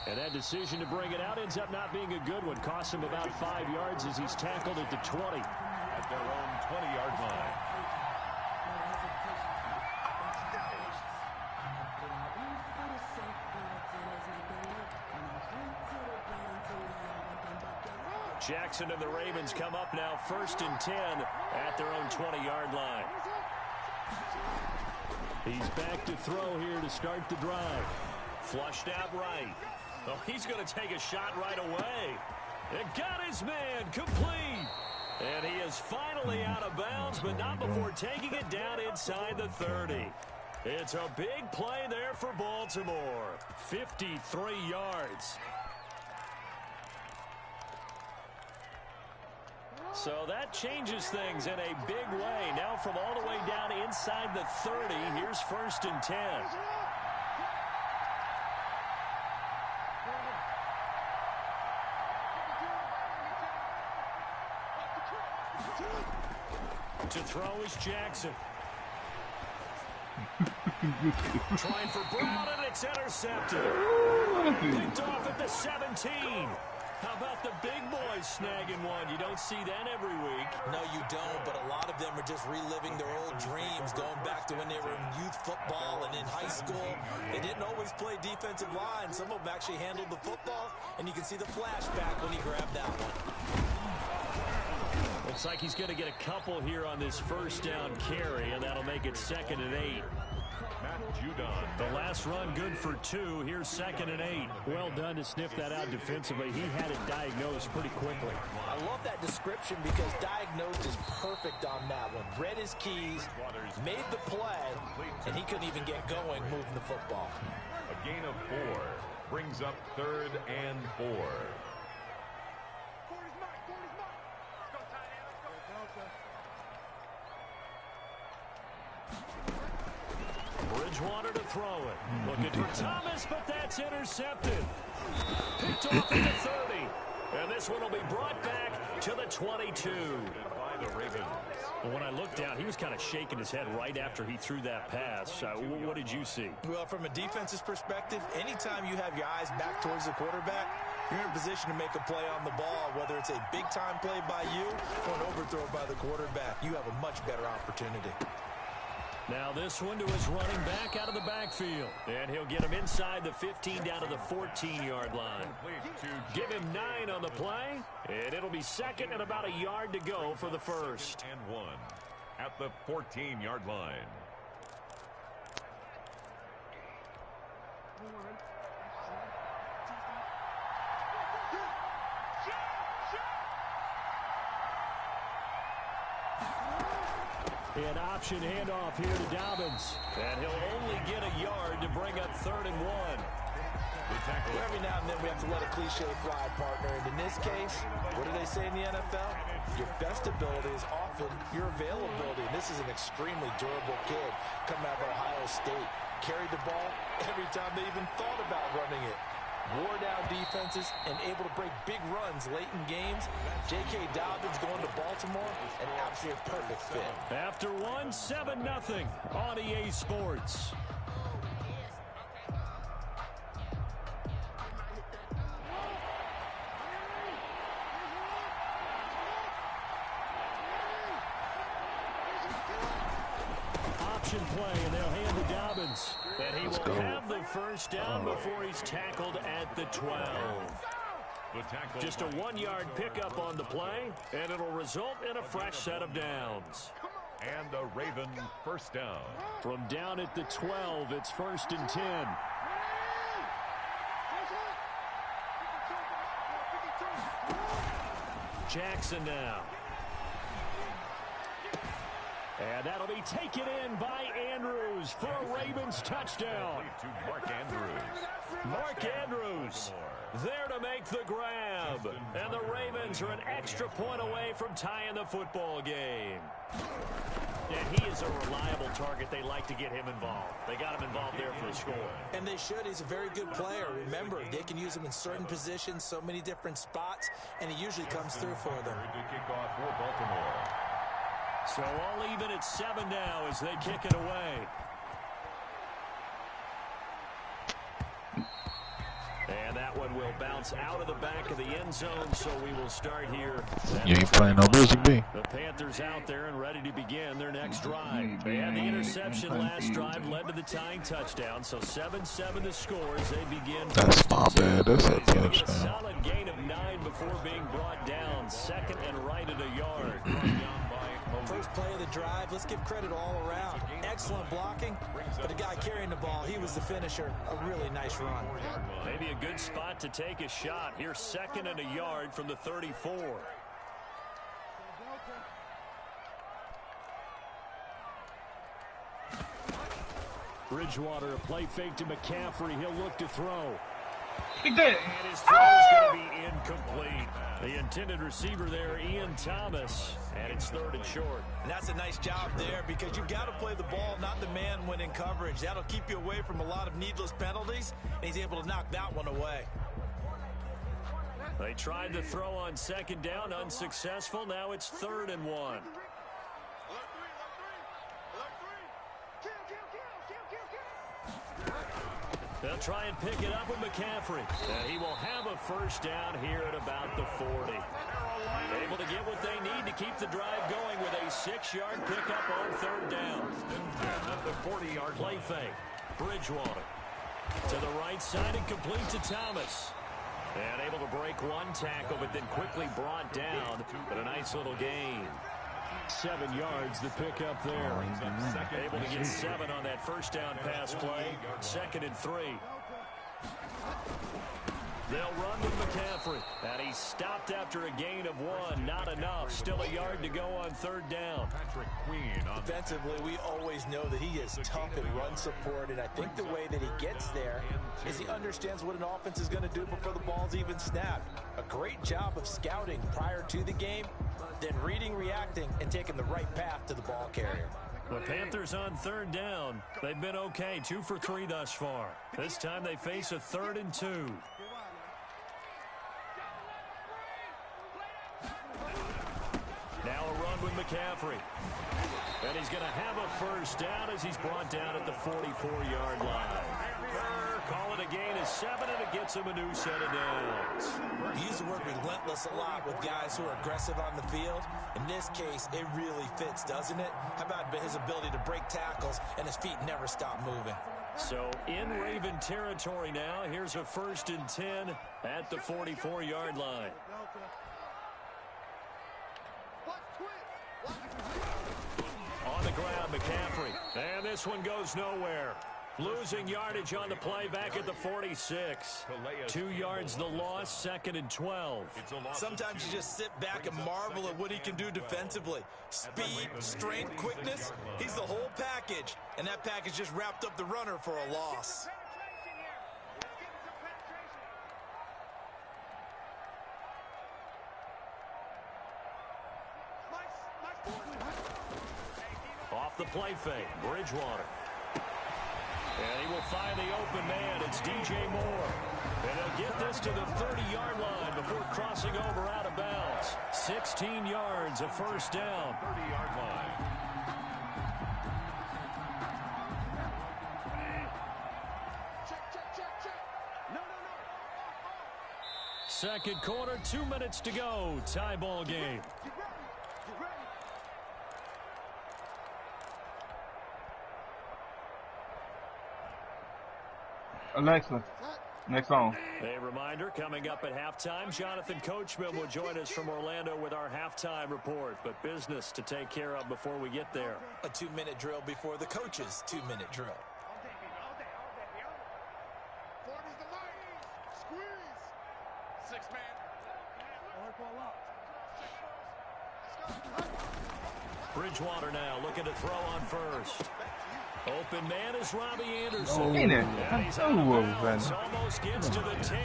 And that decision to bring it out ends up not being a good one. Costs him about 5 yards as he's tackled at the 20. At their own 20-yard line. Jackson and the Ravens come up now 1st and 10 at their own 20-yard line. He's back to throw here to start the drive. Flushed out right. Oh, he's going to take a shot right away. It got his man complete. And he is finally out of bounds, but not before taking it down inside the 30. It's a big play there for Baltimore. 53 yards. So that changes things in a big way. Now from all the way down inside the 30, here's 1st and 10. To throw is Jackson. Trying for Brown, and it's intercepted. Picked off at the 17. How about the big boys snagging one? You don't see that every week. No, you don't, but a lot of them are just reliving their old dreams, going back to when they were in youth football and in high school. They didn't always play defensive line. Some of them actually handled the football, and you can see the flashback when he grabbed that one. Looks like he's going to get a couple here on this 1st down carry, and that'll make it 2nd and 8. The last run good for 2. Here's 2nd and 8. Well done to sniff that out defensively. He had it diagnosed pretty quickly. I love that description because diagnosed is perfect on that one. Read his keys, made the play, and he couldn't even get going moving the football. A gain of 4 brings up 3rd and 4. Bridgewater to throw it. Looking for Thomas, but that's intercepted. Picked off at the 30. And this one will be brought back to the 22. by the Ravens. Well, when I looked down, he was kind of shaking his head right after he threw that pass. What did you see? Well, from a defense's perspective, anytime you have your eyes back towards the quarterback, you're in a position to make a play on the ball, whether it's a big-time play by you or an overthrow by the quarterback. You have a much better opportunity. Now this one to his running back out of the backfield. And he'll get him inside the 15 down to the 14-yard line. Give him 9 on the play, and it'll be second and about a yard to go for the first. And 1 at the 14-yard line. An option handoff here to Dobbins. And he'll only get a yard to bring up 3rd and 1. Every now and then we have to let a cliche fly, partner. And in this case, what do they say in the NFL? Your best ability is often your availability. And this is an extremely durable kid coming out of Ohio State. Carried the ball every time they even thought about running it. Wore down defenses and able to break big runs late in games. J.K. Dobbins going to Baltimore, an absolute perfect fit. After 1, 7-0 on EA Sports. Option play, and they'll hand to Dobbins. And he will have the first down before he's tackled at the 12. Just a 1-yard pickup on the play, and it'll result in a fresh set of downs. And a Raven first down. From down at the 12, it's 1st and 10. Jackson now. And that'll be taken in by Andrews for a Ravens touchdown. To Mark Andrews. Mark Andrews there to make the grab. And the Ravens are an extra point away from tying the football game. And he is a reliable target. They like to get him involved. They got him involved there for a score. And they should. He's a very good player. Remember, they can use him in certain positions, so many different spots, and he usually comes through for them. To kick off for Baltimore. So all even at 7 now as they kick it away. And that one will bounce out of the back of the end zone, so we will start here. You ain't playing no music, B. The Panthers out there and ready to begin their next drive. And the interception last drive led to the tying touchdown, so 7-7 the score as they begin. That's not bad. That's a touchdown. A solid gain of 9 before being brought down. 2nd and right at a yard. First play of the drive, let's give credit all around. Excellent blocking, but the guy carrying the ball, he was the finisher. A really nice run. Maybe a good spot to take a shot. Here's 2nd and a yard from the 34. Bridgewater, a play fake to McCaffrey. He'll look to throw. And his throw is going to be incomplete. The intended receiver there, Ian Thomas, and it's 3rd and short. And that's a nice job there because you've got to play the ball, not the man when in coverage. That'll keep you away from a lot of needless penalties, and he's able to knock that one away. They tried to throw on 2nd down, unsuccessful. Now it's 3rd and 1. They'll try and pick it up with McCaffrey. And he will have a first down here at about the 40. Able to get what they need to keep the drive going with a 6-yard pickup on 3rd down. At the 40-yard play fake. Bridgewater to the right side and complete to Thomas. And able to break one tackle, but then quickly brought down. But a nice little gain. 7 yards the pickup there. Able to get 7 on that first down pass play. 2nd and 3. They'll run with McCaffrey. And he stopped after a gain of 1. Not enough. Still a yard to go on 3rd down. Defensively, we always know that he is tough in run support. And I think the way that he gets there is he understands what an offense is going to do before the ball's even snapped. A great job of scouting prior to the game, then reading, reacting, and taking the right path to the ball carrier. The Panthers on 3rd down. They've been okay. 2 for 3 thus far. This time they face a 3rd and 2. Now a run with McCaffrey. And he's going to have a first down as he's brought down at the 44-yard line. Call it a gain of 7, and it gets him a new set of downs. You use the word relentless a lot with guys who are aggressive on the field. In this case, it really fits, doesn't it? How about his ability to break tackles and his feet never stop moving? So in Raven territory now, here's a 1st and 10 at the 44-yard line. On the ground, McCaffrey. And this one goes nowhere. Losing yardage on the play back at the 46. 2 yards the loss, 2nd and 12. Sometimes you just sit back and marvel at what he can do defensively. Speed, strength, quickness. He's the whole package. And that package just wrapped up the runner for a loss. Off the play fake, Bridgewater. And he will find the open man. It's DJ Moore. And he'll get this to the 30-yard line before crossing over out of bounds. 16 yards, a first down. 30-yard line. Second quarter, 2 minutes to go. Tie ball game. Alexa, next song. A reminder, coming up at halftime, Jonathan Coachman will join us from Orlando with our halftime report. But business to take care of before we get there. A 2-minute drill before the coach's 2-minute drill. Bridgewater now looking to throw on first. Open man is Robbie Anderson. Oh, And he's out of bounds. Almost gets to the 10.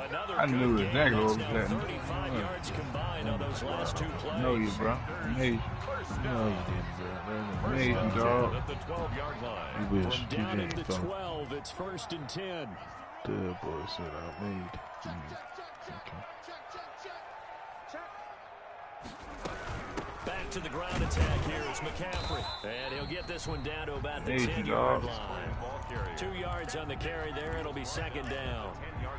Another I knew good exactly game. what was That's now happening. 35 yards combined on those last 2 plays. I know you, bro. I know you. No, you didn't, bro. Amazing, dog. At the 12-yard line. You wish. From down at the 12, it's 1st and 10. The boy said I made. Okay. Back to the ground attack here is McCaffrey. And he'll get this one down to about the Easy, 10-yard dog. line. 2 yards on the carry there. It'll be 2nd down.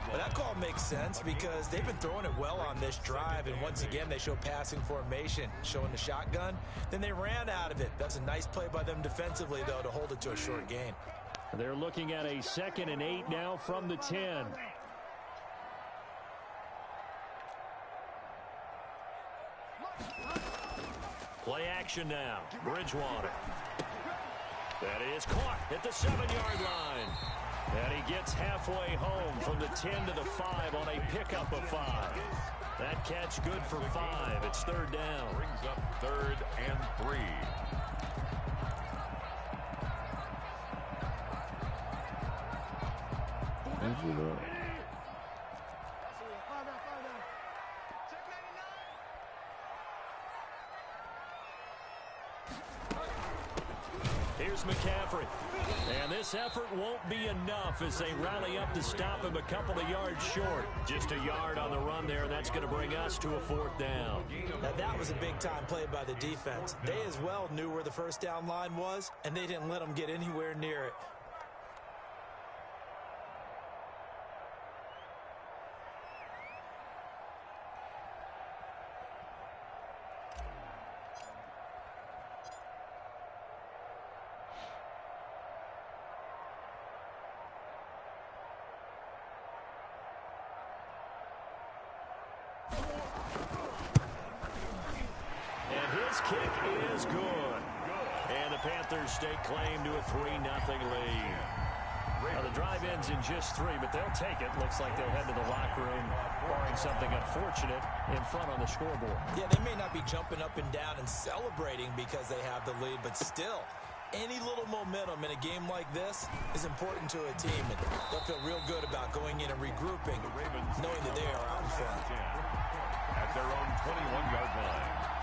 Well, that call makes sense because they've been throwing it well on this drive, and once again they show passing formation, showing the shotgun. Then they ran out of it. That's a nice play by them defensively, though, to hold it to a short gain. They're looking at a 2nd and 8 now from the 10. Play action now. Bridgewater. That is caught at the 7-yard line. And he gets halfway home from the 10 to the 5 on a pickup of 5. That catch good for 5. It's 3rd down. Brings up 3rd and 3. Did you know? Here's McCaffrey. And this effort won't be enough as they rally up to stop him a couple of yards short. Just a yard on the run there, and that's going to bring us to a 4th down. Now, that was a big-time play by the defense. They as well knew where the first down line was, and they didn't let them get anywhere near it. Kick is good. And the Panthers stake claim to a 3-0 lead. Now the drive ends in just 3, but they'll take it. Looks like they'll head to the locker room, barring something unfortunate, in front on the scoreboard. Yeah, they may not be jumping up and down and celebrating because they have the lead, but still, any little momentum in a game like this is important to a team, and they'll feel real good about going in and regrouping, knowing that they are out in front. At their own 21-yard line.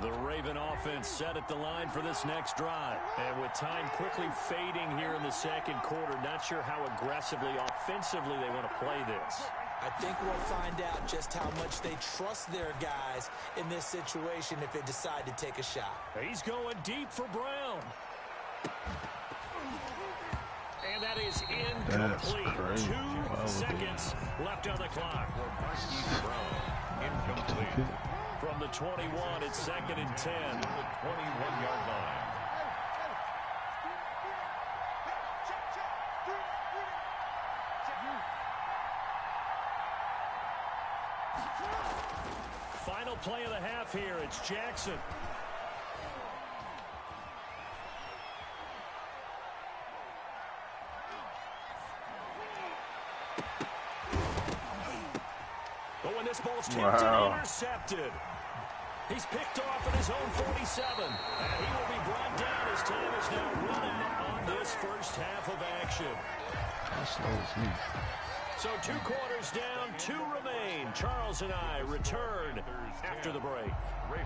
The Raven offense set at the line for this next drive. And with time quickly fading here in the second quarter, not sure how aggressively, offensively they want to play this. I think we'll find out just how much they trust their guys in this situation if they decide to take a shot. He's going deep for Brown. And that is incomplete. 2 seconds left on the clock. Incomplete. From the 21, it's 2nd and 10. The 21-yard line. Final play of the half here. It's Jackson. But when this ball's tipped and intercepted, he's picked off at his own 47. And he will be brought down as time is now run out on this first half of action. How slow is he? So 2 quarters down, 2 remain. Charles and I return after the break.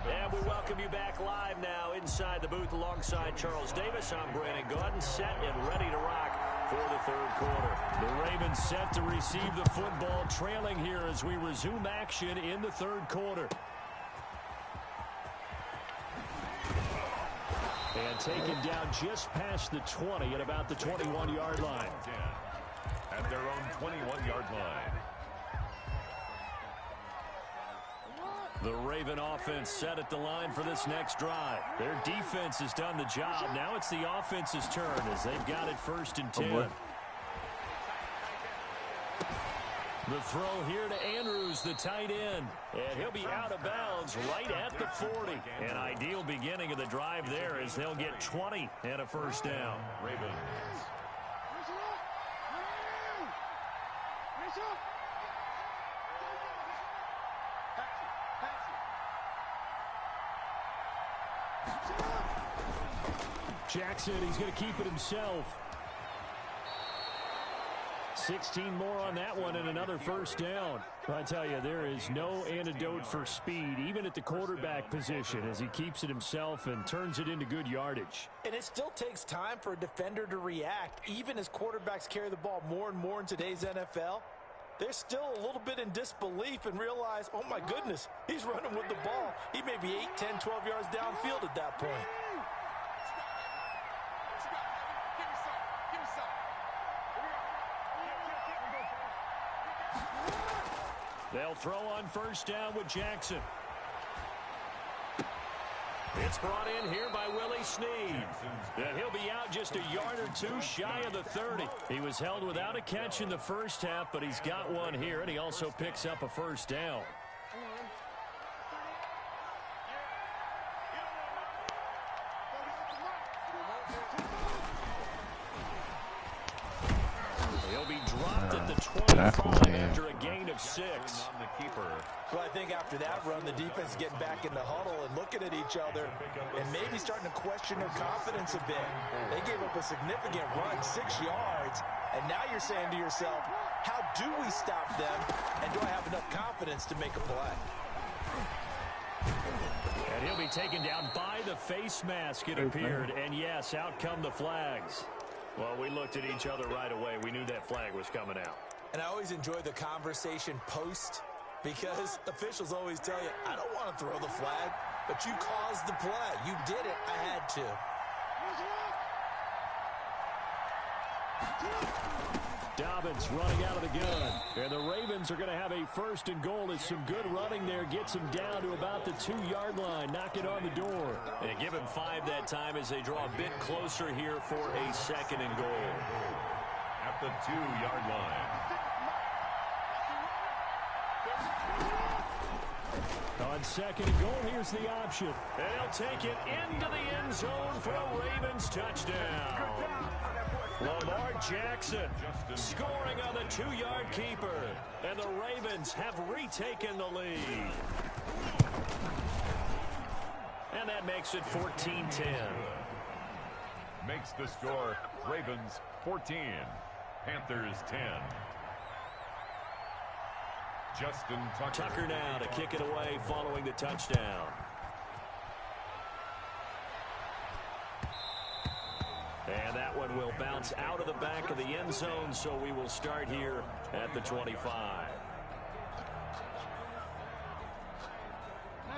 And we welcome you back live now inside the booth alongside Charles Davis. I'm Brandon Gaudin, set and ready to rock for the third quarter. The Ravens set to receive the football, trailing here as we resume action in the third quarter. And taken down just past the 20 at about the 21-yard line. At their own 21-yard line. The Raven offense set at the line for this next drive. Their defense has done the job. Now it's the offense's turn as they've got it 1st and 10. The throw here to Andrews, the tight end. And he'll be out of bounds right at the 40. An ideal beginning of the drive there as they'll get 20 and a first down. Ravens. Jackson, he's going to keep it himself. 16 more on that one and another first down. I tell you, there is no antidote for speed, even at the quarterback position, as he keeps it himself and turns it into good yardage. And it still takes time for a defender to react, even as quarterbacks carry the ball more and more in today's NFL. They're still a little bit in disbelief and realize, oh my goodness, he's running with the ball. He may be 8, 10, 12 yards downfield at that point. They'll throw on first down with Jackson. It's brought in here by Willie Snead. And he'll be out just a yard or 2 shy of the 30. He was held without a catch in the first half, but he's got one here, and he also picks up a first down. He'll be dropped at the 25 after a gain of 6. Well, I think after that run, the defense getting back in the huddle and looking at each other and maybe starting to question their confidence a bit. They gave up a significant run, 6 yards, and now you're saying to yourself, how do we stop them, and do I have enough confidence to make a play? And he'll be taken down by the face mask, it appeared, and yes, out come the flags. Well, we looked at each other right away. We knew that flag was coming out. And I always enjoy the conversation post, because officials always tell you, I don't want to throw the flag, but you caused the play. You did it. I had to. Dobbins running out of the gun. And the Ravens are going to have a 1st and goal as some good running there gets him down to about the 2-yard line. Knock it on the door. And give him 5 that time as they draw a bit closer here for a 2nd and goal. At the 2-yard line. On 2nd and goal, here's the option. And he'll take it into the end zone for a Ravens touchdown. Lamar Jackson scoring on the 2-yard keeper. And the Ravens have retaken the lead. And that makes it 14-10. Makes the score Ravens 14, Panthers 10. Justin Tucker Tucker now to kick it away following the touchdown. one will bounce out of the back of the end zone, so we will start here at the 25.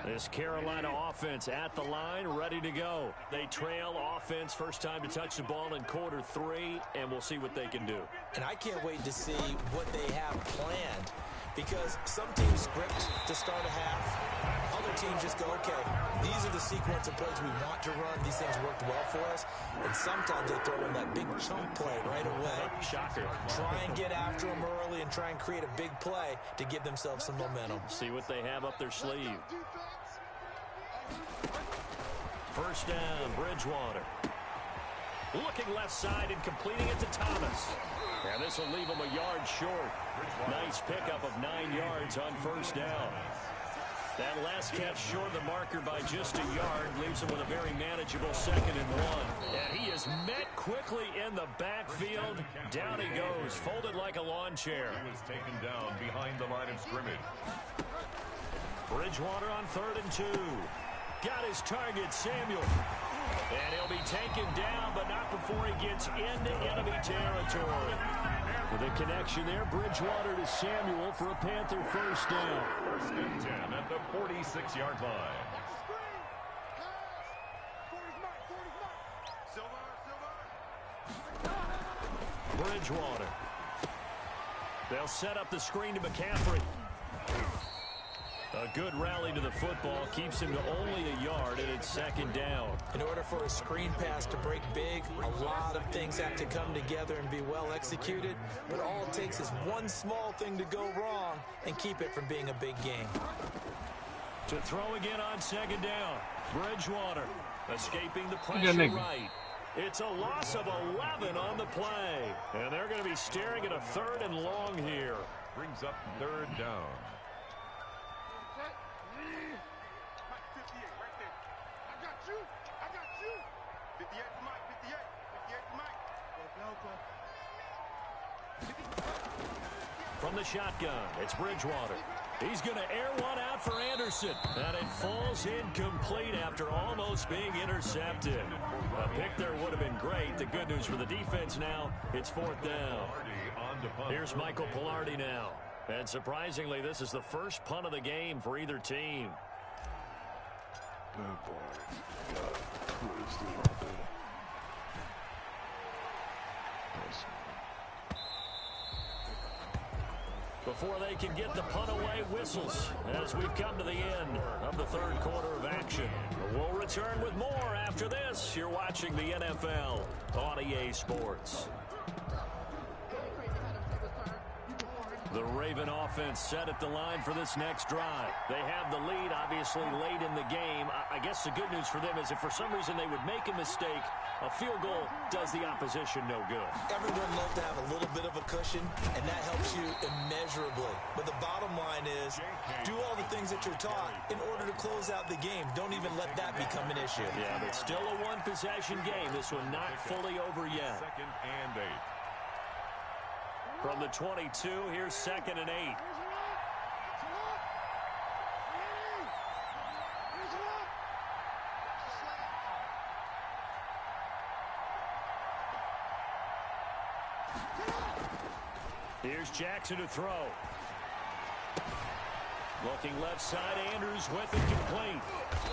This Carolina offense at the line, ready to go. They trail offense, first time to touch the ball in quarter 3, and we'll see what they can do. And I can't wait to see what they have planned, because some teams script to start a half. Other teams just go, okay, these are the sequence of plays we want to run. These things worked well for us. And sometimes they throw in that big chunk play right away. Shocker. Try and get after them early and try and create a big play to give themselves some momentum. See what they have up their sleeve. First down, Bridgewater. Looking left side and completing it to Thomas. And this will leave him a yard short. Nice pickup of 9 yards on first down. That last catch short of the marker by just a yard leaves him with a very manageable 2nd and 1. And he is met quickly in the backfield. Down he goes, folded like a lawn chair. He was taken down behind the line of scrimmage. Bridgewater on 3rd and 2. Got his target, Samuel. And he'll be taken down, but not before he gets into enemy territory. With a connection there, Bridgewater to Samuel for a Panther first down. 1st and 10 at the 46-yard line. Bridgewater. They'll set up the screen to McCaffrey. A good rally to the football keeps him to only a yard, and it's 2nd down. In order for a screen pass to break big, a lot of things have to come together and be well executed. But all it takes is one small thing to go wrong and keep it from being a big game. To throw again on 2nd down. Bridgewater escaping the pressure right. It's a loss of 11 on the play. And they're going to be staring at a 3rd and long here. Brings up 3rd down. From the shotgun, it's Bridgewater. He's going to air one out for Anderson. And it falls incomplete after almost being intercepted. A pick there would have been great. The good news for the defense now, it's 4th down. Here's Michael Pilardi now. And surprisingly, this is the first punt of the game for either team. Oh, boy. God, what is this out there? Before they can get the punt away, whistles as we've come to the end of the 3rd quarter of action. We'll return with more after this. You're watching the NFL on EA Sports. The Raven offense set at the line for this next drive. They have the lead, obviously, late in the game. I guess the good news for them is if for some reason they would make a mistake, a field goal does the opposition no good. Everyone loves to have a little bit of a cushion, and that helps you immeasurably. But the bottom line is, do all the things that you're taught in order to close out the game. Don't even let that become an issue. Yeah, but still a one-possession game. This one not fully over yet. 2nd and 8. From the 22, here's 2nd and 8. Here's Jackson to throw. Looking left side, Andrews with it complete.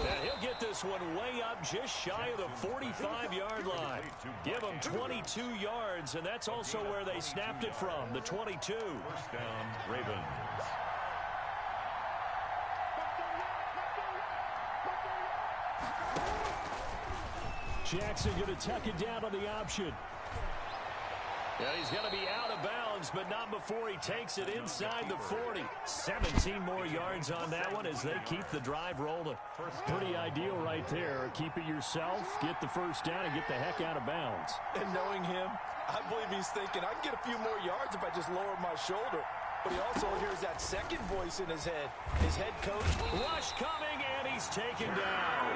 And he'll get this one way up just shy of the 45-yard line. Give him 22 yards, and that's also where they snapped it from, the 22. 1st down, Ravens. Jackson going to tuck it down on the option. Yeah, he's going to be out of bounds, but not before he takes it inside the 40. 17 more yards on that one as they keep the drive rolling. Pretty ideal right there. Keep it yourself, get the first down, and get the heck out of bounds. And knowing him, I believe he's thinking, I can get a few more yards if I just lower my shoulder. but he also hears that second voice in his head. His head coach. Rush coming, and he's taken down.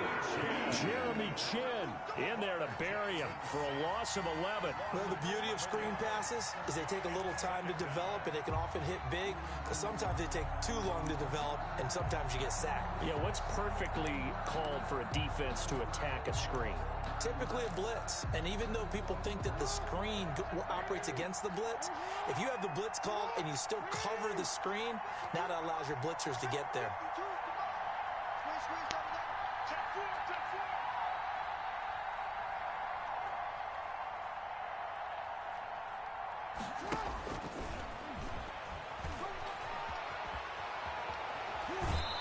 Jeremy Chin in there to bury him for a loss of 11. Well, the beauty of screen passes is they take a little time to develop, and they can often hit big, but sometimes they take too long to develop, and sometimes you get sacked. Yeah, what's perfectly called for a defense to attack a screen? Typically a blitz, and even though people think that the screen operates against the blitz, if you have the blitz called and you still cover the screen, now that allows your blitzers to get there.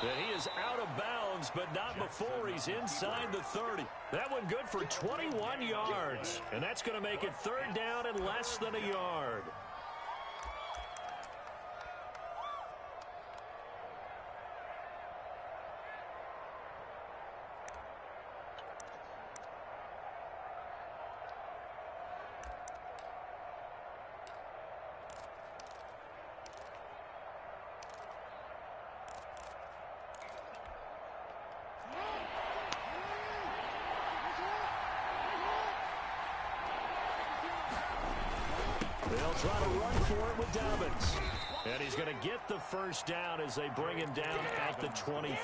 And he is out of bounds, but not before he's inside the 30. That one good for 21 yards. And that's going to make it third down and less than a yard. They'll try to run for it with Dobbins. And he's going to get the first down as they bring him down at the 23.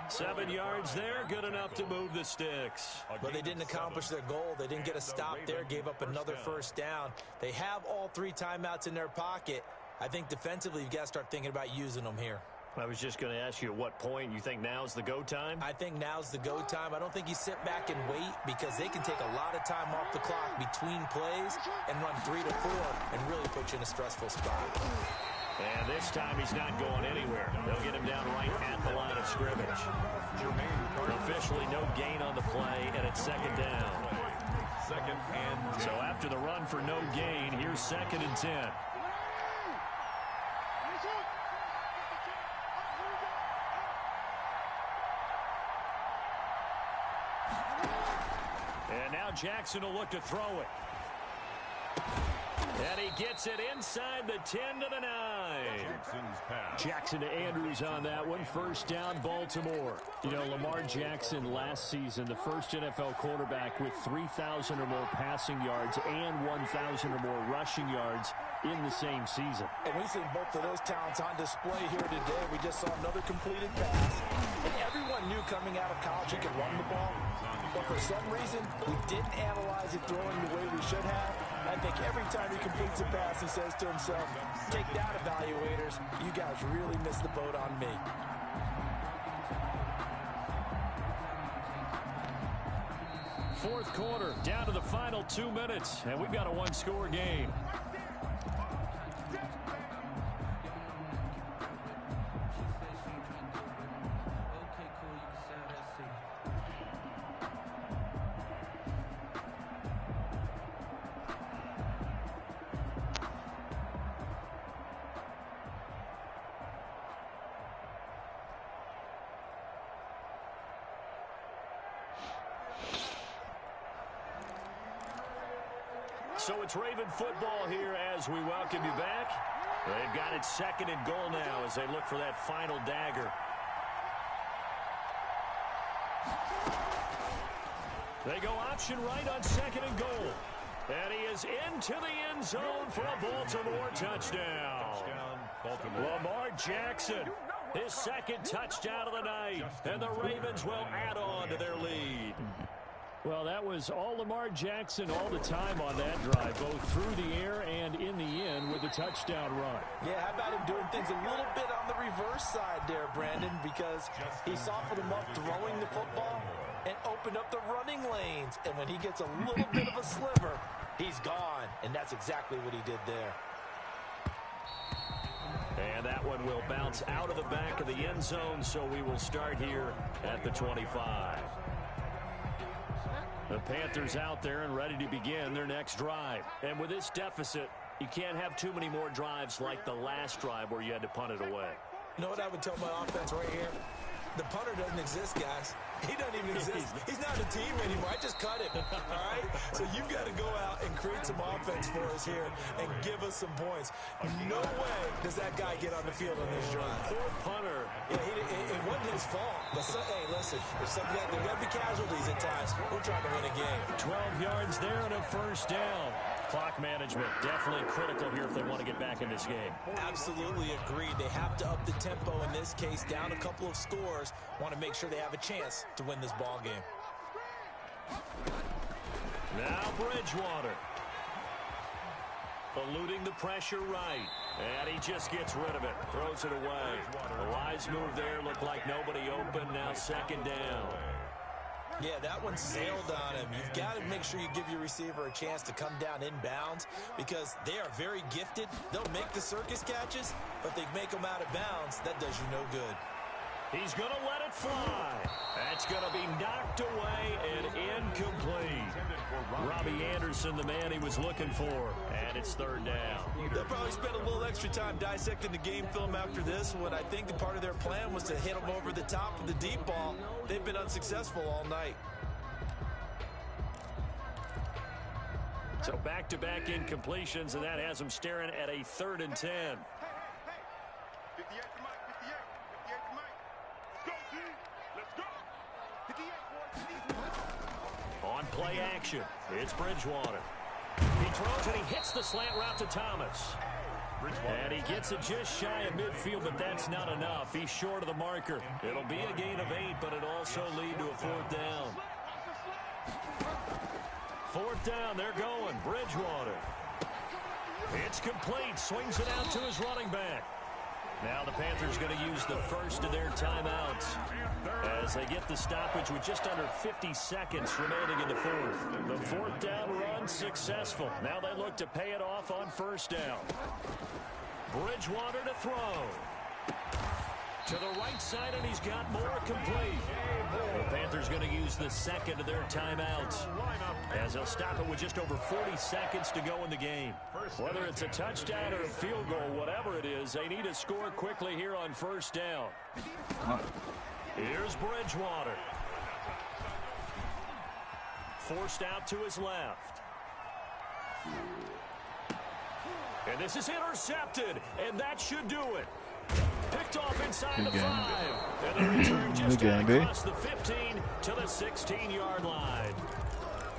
7 yards there, good enough to move the sticks. But they didn't accomplish their goal. They didn't get a stop there, gave up another first down. They have all 3 timeouts in their pocket. I think defensively you've got to start thinking about using them here. I was just going to ask you at what point you think now's the go time? I think now's the go time. I don't think you sit back and wait because they can take a lot of time off the clock between plays and run 3 to 4 and really put you in a stressful spot. And this time he's not going anywhere. They'll get him down right at the line of scrimmage. Officially no gain on the play, and it's second down. Second and 10. So after the run for no gain, here's second and 10. And now Jackson will look to throw it. And he gets it inside the 10 to the 9. Jackson to Andrews on that one. First down, Baltimore. You know, Lamar Jackson last season, the first NFL quarterback with 3,000 or more passing yards and 1,000 or more rushing yards in the same season. And we've seen both of those talents on display here today. We just saw another completed pass. And everyone knew coming out of college he could run the ball. But for some reason, we didn't analyze it throwing the way we should have. I think every time he completes a pass, he says to himself, take that, evaluators. You guys really missed the boat on me. Fourth quarter, down to the final 2 minutes, and we've got a one-score game. So it's Raven football here as we welcome you back. They've got it second and goal now as they look for that final dagger. They go option right on second and goal. And he is into the end zone for a Baltimore touchdown. Lamar Jackson, his second touchdown of the night. And the Ravens will add on to their lead. Well, that was all Lamar Jackson all the time on that drive, both through the air and in the end with a touchdown run. Yeah, how about him doing things a little bit on the reverse side there, Brandon, because he softened him up throwing the football and opened up the running lanes. And when he gets a little bit of a sliver, he's gone. And that's exactly what he did there. And that one will bounce out of the back of the end zone, so we will start here at the 25. The Panthers out there and ready to begin their next drive. And with this deficit, you can't have too many more drives like the last drive where you had to punt it away. You know what I would tell my offense right here? The punter doesn't exist, guys. He doesn't even exist. He's not a team anymore. I just cut him. All right? So you've got to go out and create some offense for us here and give us some points. No way does that guy get on the field on this drive. Poor punter. Yeah, it wasn't his fault. But hey, listen, there's got to be casualties at times. We're trying to win a game. 12 yards there and a first down. Clock management definitely critical here if they want to get back in this game. Absolutely agreed. They have to up the tempo in this case, down a couple of scores. Want to make sure they have a chance to win this ball game. Now Bridgewater. Eluding the pressure right. And he just gets rid of it. Throws it away. A wise move there. Looked like nobody open. Now second down. Yeah, that one sailed on him. You've got to make sure you give your receiver a chance to come down inbounds because they are very gifted. They'll make the circus catches, but they make them out of bounds. That does you no good. He's going to let it fly. That's going to be knocked away and incomplete. Robbie Anderson, the man he was looking for, and it's third down. They'll probably spend a little extra time dissecting the game film after this one. I think the part of their plan was to hit them over the top of the deep ball. They've been unsuccessful all night. So back-to-back incompletions, and that has them staring at a 3rd and 10. On play action, it's Bridgewater. He throws and he hits the slant route to Thomas. And he gets it just shy of midfield, but that's not enough. He's short of the marker. It'll be a gain of 8, but it'll also lead to a 4th down. 4th down, they're going. Bridgewater. It's complete. Swings it out to his running back. Now the Panthers going to use the first of their timeouts as they get the stoppage with just under 50 seconds remaining in the 4th. The 4th down run successful. Now they look to pay it off on 1st down. Bridgewater to throw. To the right side, and he's got more complete. The Panthers going to use the second of their timeouts as they'll stop it with just over 40 seconds to go in the game. Whether it's a touchdown or a field goal, whatever it is, they need to score quickly here on 1st down. Here's Bridgewater. Forced out to his left. And this is intercepted, and that should do it. Picked off inside the 5. And the return just across the 15 to the 16-yard line.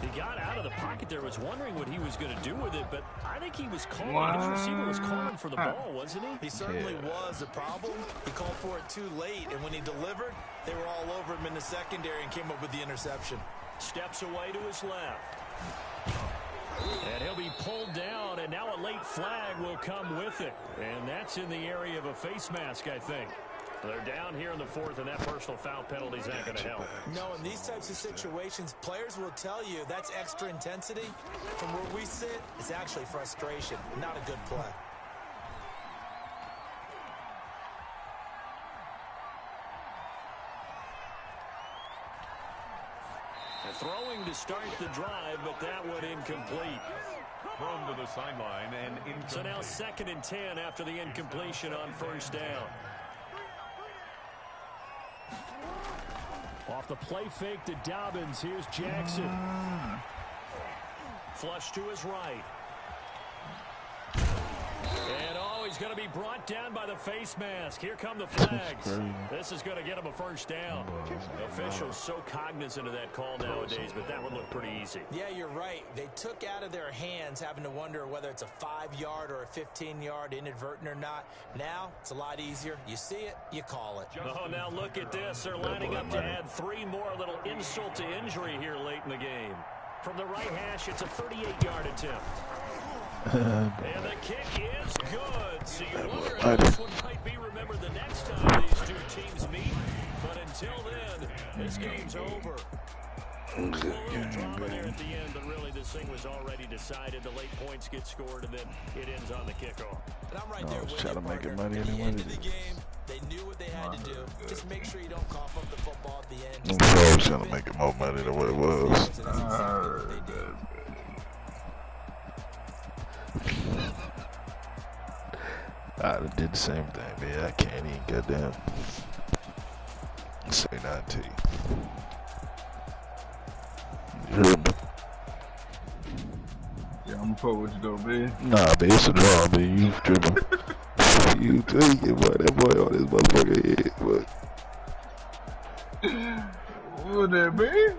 He got out of the pocket there, was wondering what he was going to do with it, but I think he was calling. His receiver was calling for the ball, wasn't he? He certainly was. The problem, he called for it too late, and when he delivered, they were all over him in the secondary and came up with the interception. Steps away to his left. And he'll be pulled down, and now a late flag will come with it. And that's in the area of a face mask, I think. They're down here in the 4th, and that personal foul penalty is not going to help. No, in these types of situations, players will tell you that's extra intensity. From where we sit, it's actually frustration, not a good play. Throwing to start the drive, but that one incomplete. Thrown to the sideline and incomplete. So now 2nd and 10 after the incompletion on 1st down. Off the play fake to Dobbins, here's Jackson. Flush to his right. And he's going to be brought down by the face mask. Here come the flags. This is going to get him a 1st down. Officials so cognizant of that call nowadays, but that would look pretty easy. Yeah, you're right. They took out of their hands having to wonder whether it's a 5-yard or a 15-yard inadvertent or not. Now, it's a lot easier. You see it, you call it. Oh, now look at this. They're lining up to add 3 more, little insult to injury here late in the game. From the right hash, it's a 38-yard attempt. And the kick is good. So you wonder if this one might be remembered the next time these two teams meet. But until then, this game's over. A little drama there at the end, but really this thing was already decided. The late points get scored, and then it ends on the kickoff. And I'm right there with try you, to make it partner. money At the anyway. end of the game, they knew what they had to do. Just make sure you don't cough up the football at the end. I'm sure I was trying to make it more money than what it was. I did the same thing, man. I can't even goddamn. Say that to you. You heard me? Yeah, I'm gonna fuck with you though, man. Nah, man, it's a draw, man. You tripping. You tweaking, boy. That boy on this motherfucker head, boy. What that, man?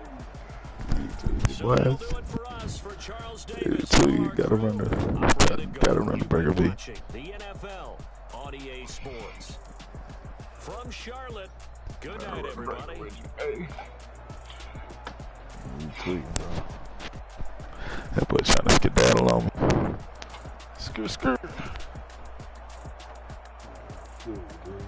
So that'll do it for us. For Charles Davis, You gotta run the burger, B. The NFL on EA Sports. From Charlotte, good night, everybody. Hey. You tweaking, bro. That boy trying to skedaddle on me. Skirt. Dude, dude.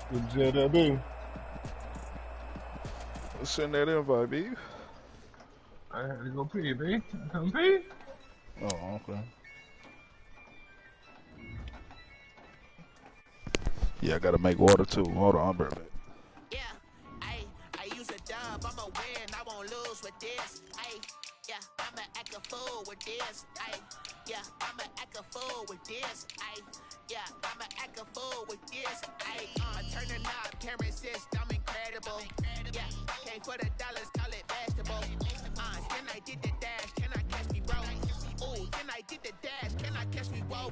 What you that do? Send that invite, B. I had to go pee, B. Come pee? Oh, okay. Yeah, I gotta make water too. Hold on, bro. Yeah, I use a dub, I'ma win, I won't lose with this. Yeah, I'ma act a fool with this. Yeah, I'ma act a fool with this. Yeah, I'ma act a fool with this. I turn the knob, camera assist, I'm incredible. Yeah, came for the dollars, call it vegetable. Then I did the dash, can I catch me, bro? Ooh, then I did the dash, can I catch me, whoa?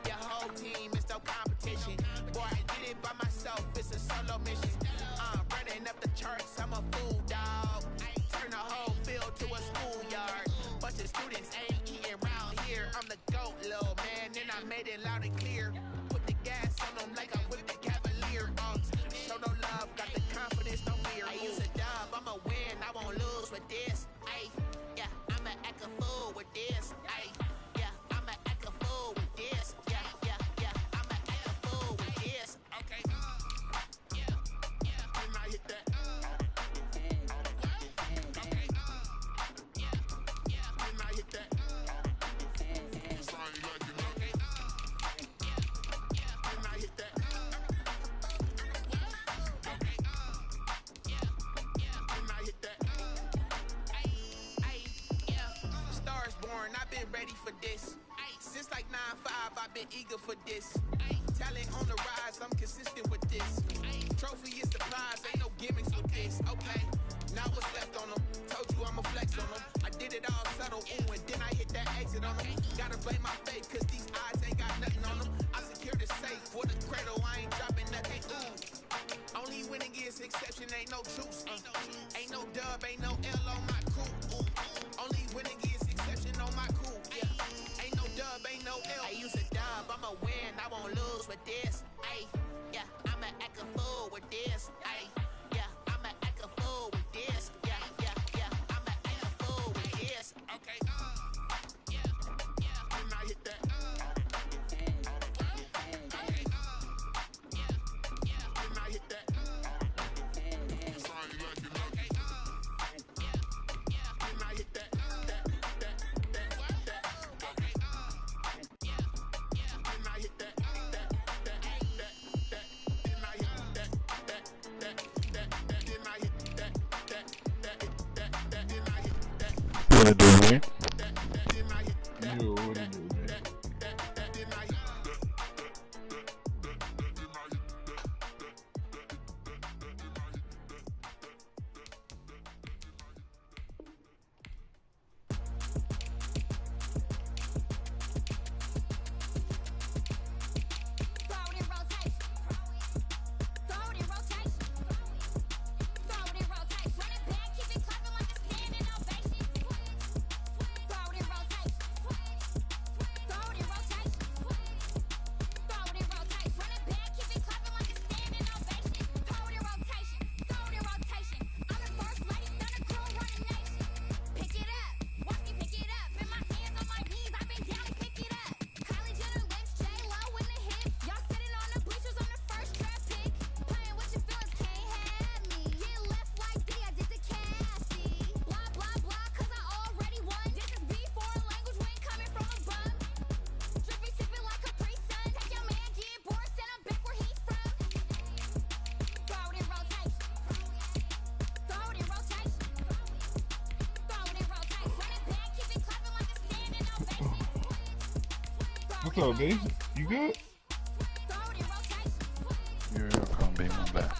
Your whole team is no competition. Boy, I did it by myself, it's a solo mission. Running up the charts, I'm a fool, dog. Turn the whole field to a schoolyard. Bunch of students ain't eating around here. I'm the GOAT, little man, and I made it loud and clear. Put the gas on them like I'm with the Cavalier. Show no love, got the confidence, no fear. I use a dub, I'ma win, I won't lose with this. Yeah, I'ma act a fool with this. Yeah, I'ma act a fool with this. Yeah, I'ma act a fool with this. Okay. When I hit that. Okay. When I hit that. Sorry, like you know. Okay. When I hit that. Okay. When I hit that. Stars born, I've been ready for this. Since like 9-5, I've been eager for this. Talent on the rise, I'm consistent with this. Trophy is the prize, ain't no gimmicks with this. Okay, now what's left on them? Told you I'ma flex on them. I did it all subtle, ooh, and then I hit that exit on them. Gotta blame my faith, cause these eyes ain't got nothing on them. I secured the safe for the cradle, I ain't dropping nothing, ooh. Only winning is exception, ain't no truce. Ain't no dub, ain't no L on my crew. Only winning is exception on my crew. Yeah. Ain't no dub, ain't no L. I use a dub, I'ma win, I won't lose with this. Yeah, I'ma act a fool with this. Yeah, I'ma act a fool with this. Yeah, I'ma act a fool with this. Okay. When I hit that. Okay. When I hit that. Sorry, like you know. Okay. When I hit that. Okay. When I hit that. What it do, man? Yo, what it do, man? What's up, B? You good? You're gonna be my back.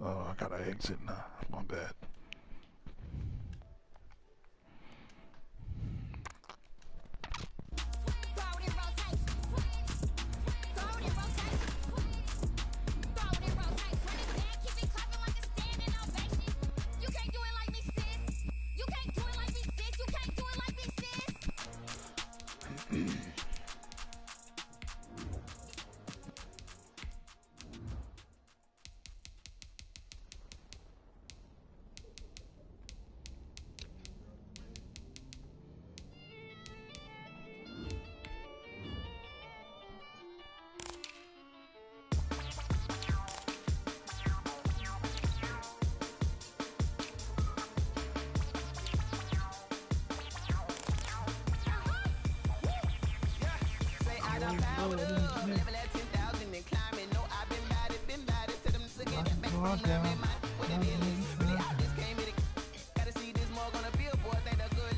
Oh, I gotta exit now. My bad.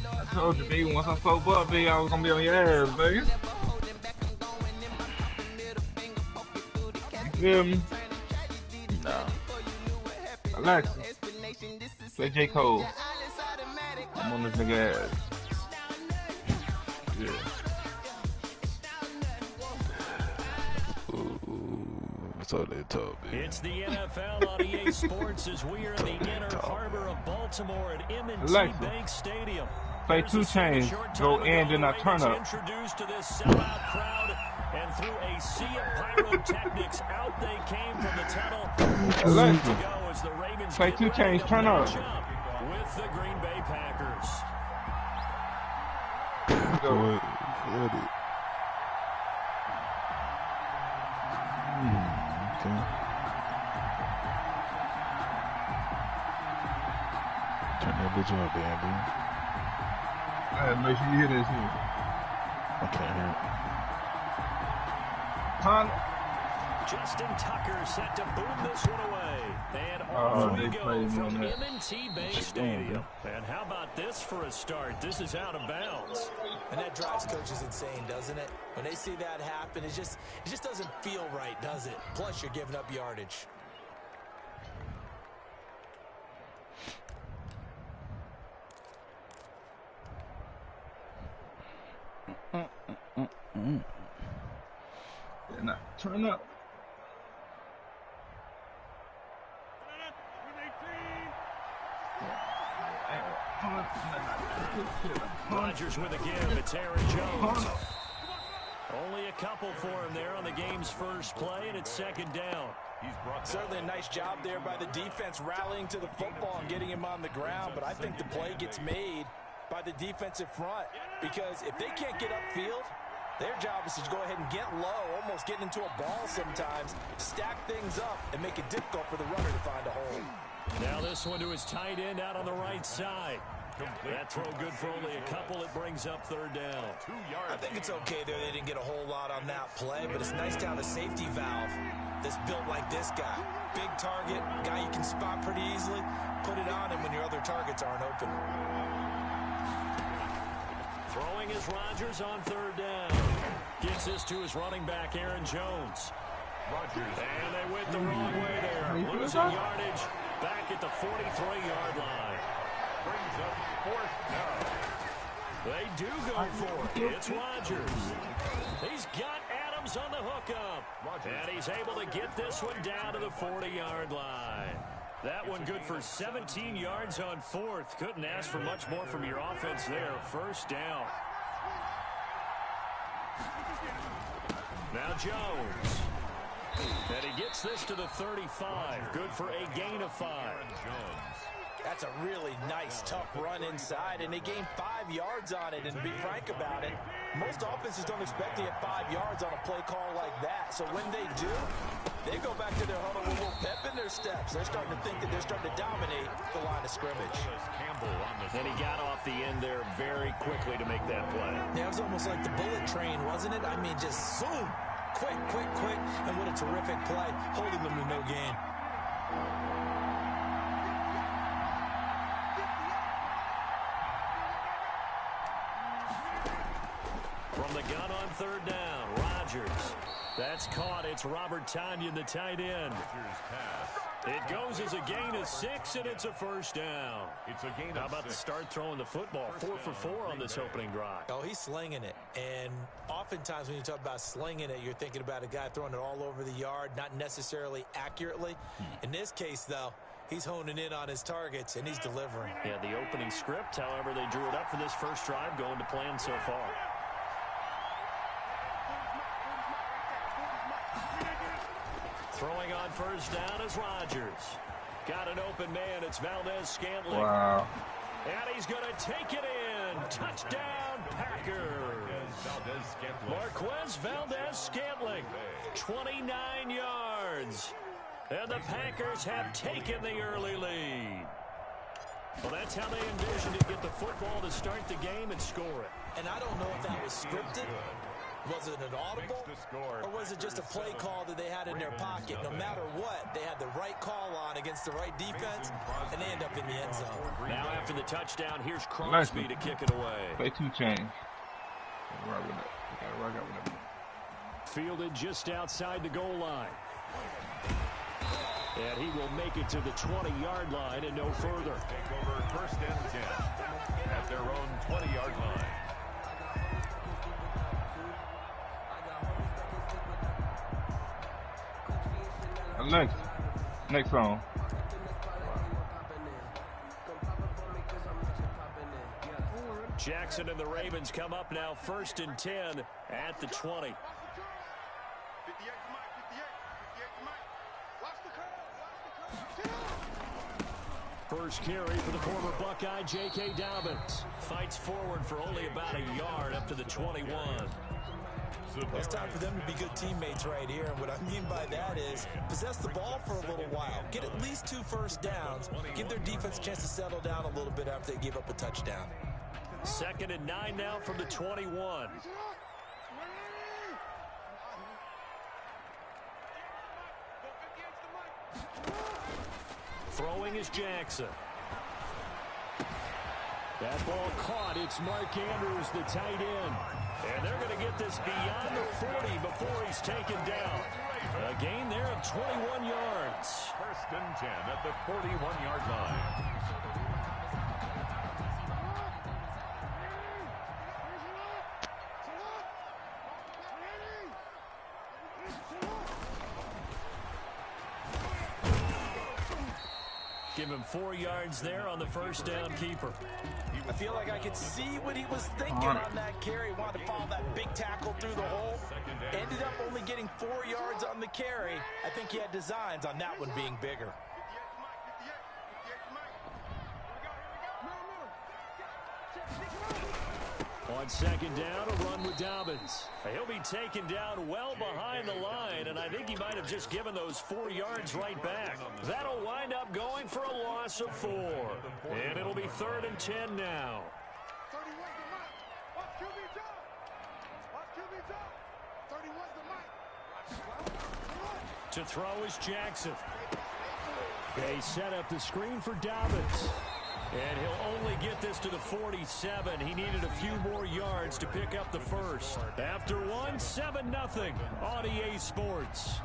I told you, baby, once I spoke up, baby, I was gonna be on your ass, baby. You feel me? Nah. Alexa, play J. Cole. I'm on this nigga ass. Yeah. That's all they told me. It's the NFL on EA Sports as we are in the inner harbor of Baltimore at M&T Bank Stadium. Play 2 Chainz, go in, then I turn up. Introduced to this sellout crowd, and through a sea of pyrotechnics, out they came from the tunnel. Alexa, play 2 Chainz, turn up. With the Green Bay Packers. Go. Okay. Turn that bitch up, baby. Alright, make sure you hear this here. I can't hear it. Huh? Justin Tucker set to boom this one away. And off we go from M&T Bank Stadium. And how about this for a start? This is out of bounds. And that drives coaches insane, doesn't it? When they see that happen, it just doesn't feel right, does it? Plus, you're giving up yardage. Now, turn up. Rodgers with a give. It's Aaron Jones. Only a couple for him there on the game's first play, and it's second down. Certainly a nice job there by the defense rallying to the football and getting him on the ground, but I think the play gets made by the defensive front because if they can't get upfield, their job is to go ahead and get low, almost get into a ball sometimes, stack things up, and make it difficult for the runner to find a hole. Now this one to his tight end out on the right side. That throw good for only a couple. It brings up third down. I think it's okay there. They didn't get a whole lot on that play, but it's nice to have a safety valve that's built like this guy. Big target, guy you can spot pretty easily. Put it on him when your other targets aren't open. Throwing is Rodgers on third down. Gets this to his running back, Aaron Jones. Rodgers. And they went the wrong way there. Losing yardage back at the 43-yard line. Brings up fourth down. They do go for it. It's Rodgers. He's got Adams on the hookup. And he's able to get this one down to the 40-yard line. That one good for 17 yards on fourth. Couldn't ask for much more from your offense there. First down. Now Jones. And he gets this to the 35. Good for a gain of 5. That's a really nice, tough run inside, and they gained 5 yards on it. And to be frank about it, most offenses don't expect to get 5 yards on a play call like that. So when they do, they go back to their huddle with a little pep in their steps. They're starting to think that they're starting to dominate the line of scrimmage. And he got off the end there very quickly to make that play. Yeah, it was almost like the bullet train, wasn't it? I mean, just zoom. Quick, quick, quick. And what a terrific play, holding them to no gain. From the gun on third down, Rodgers. That's caught. It's Robert Tonyan, the tight end. It goes as a gain of 6, and it's a first down. It's a gain of 6. How about to start throwing the football? 4 for 4 on this opening drive. Oh, he's slinging it. And oftentimes when you talk about slinging it, you're thinking about a guy throwing it all over the yard, not necessarily accurately. In this case, though, he's honing in on his targets, and he's delivering. Yeah, the opening script, however, they drew it up for this first drive, going to plan so far. Throwing on first down is Rodgers. Got an open man. It's Valdez-Scantling. Wow. And he's going to take it in. Touchdown, Packers. Marquez Valdez-Scantling, 29 yards. And the Packers have taken the early lead. Well, that's how they envisioned to get the football to start the game and score it. And I don't know if that was scripted. Was it an audible, or was it just a play call that they had in their pocket? No matter what, they had the right call on against the right defense, and they end up in the end zone. Now after the touchdown, here's Crosby to kick it away. Play 2 chains. Fielded just outside the goal line. And he will make it to the 20-yard line and no further. Take over first and 10 at their own 20-yard line. Next song. Jackson and the Ravens come up now, 1st and 10 at the 20. First carry for the former Buckeye, J.K. Dobbins. Fights forward for only about a yard up to the 21. It's time for them to be good teammates right here. And what I mean by that is possess the ball for a little while. Get at least 2 first downs. Give their defense a chance to settle down a little bit after they give up a touchdown. 2nd and 9 now from the 21. Throwing is Jackson. That ball caught. It's Mark Andrews, the tight end. And they're going to get this beyond the 40 before he's taken down. A gain there of 21 yards. 1st and 10 at the 41-yard line. Give him 4 yards there on the first down keeper. I feel like I could see what he was thinking on that carry. Wanted to follow that big tackle through the hole. Ended up only getting 4 yards on the carry. I think he had designs on that one being bigger. On 2nd down, a run with Dobbins. He'll be taken down well behind the line, and I think he might have just given those 4 yards right back. That'll wind up going for a loss of 4. And it'll be 3rd and 10 now. To throw is Jackson. They set up the screen for Dobbins. And he'll only get this to the 47. He needed a few more yards to pick up the first. After 1, 7-0 on EA Sports.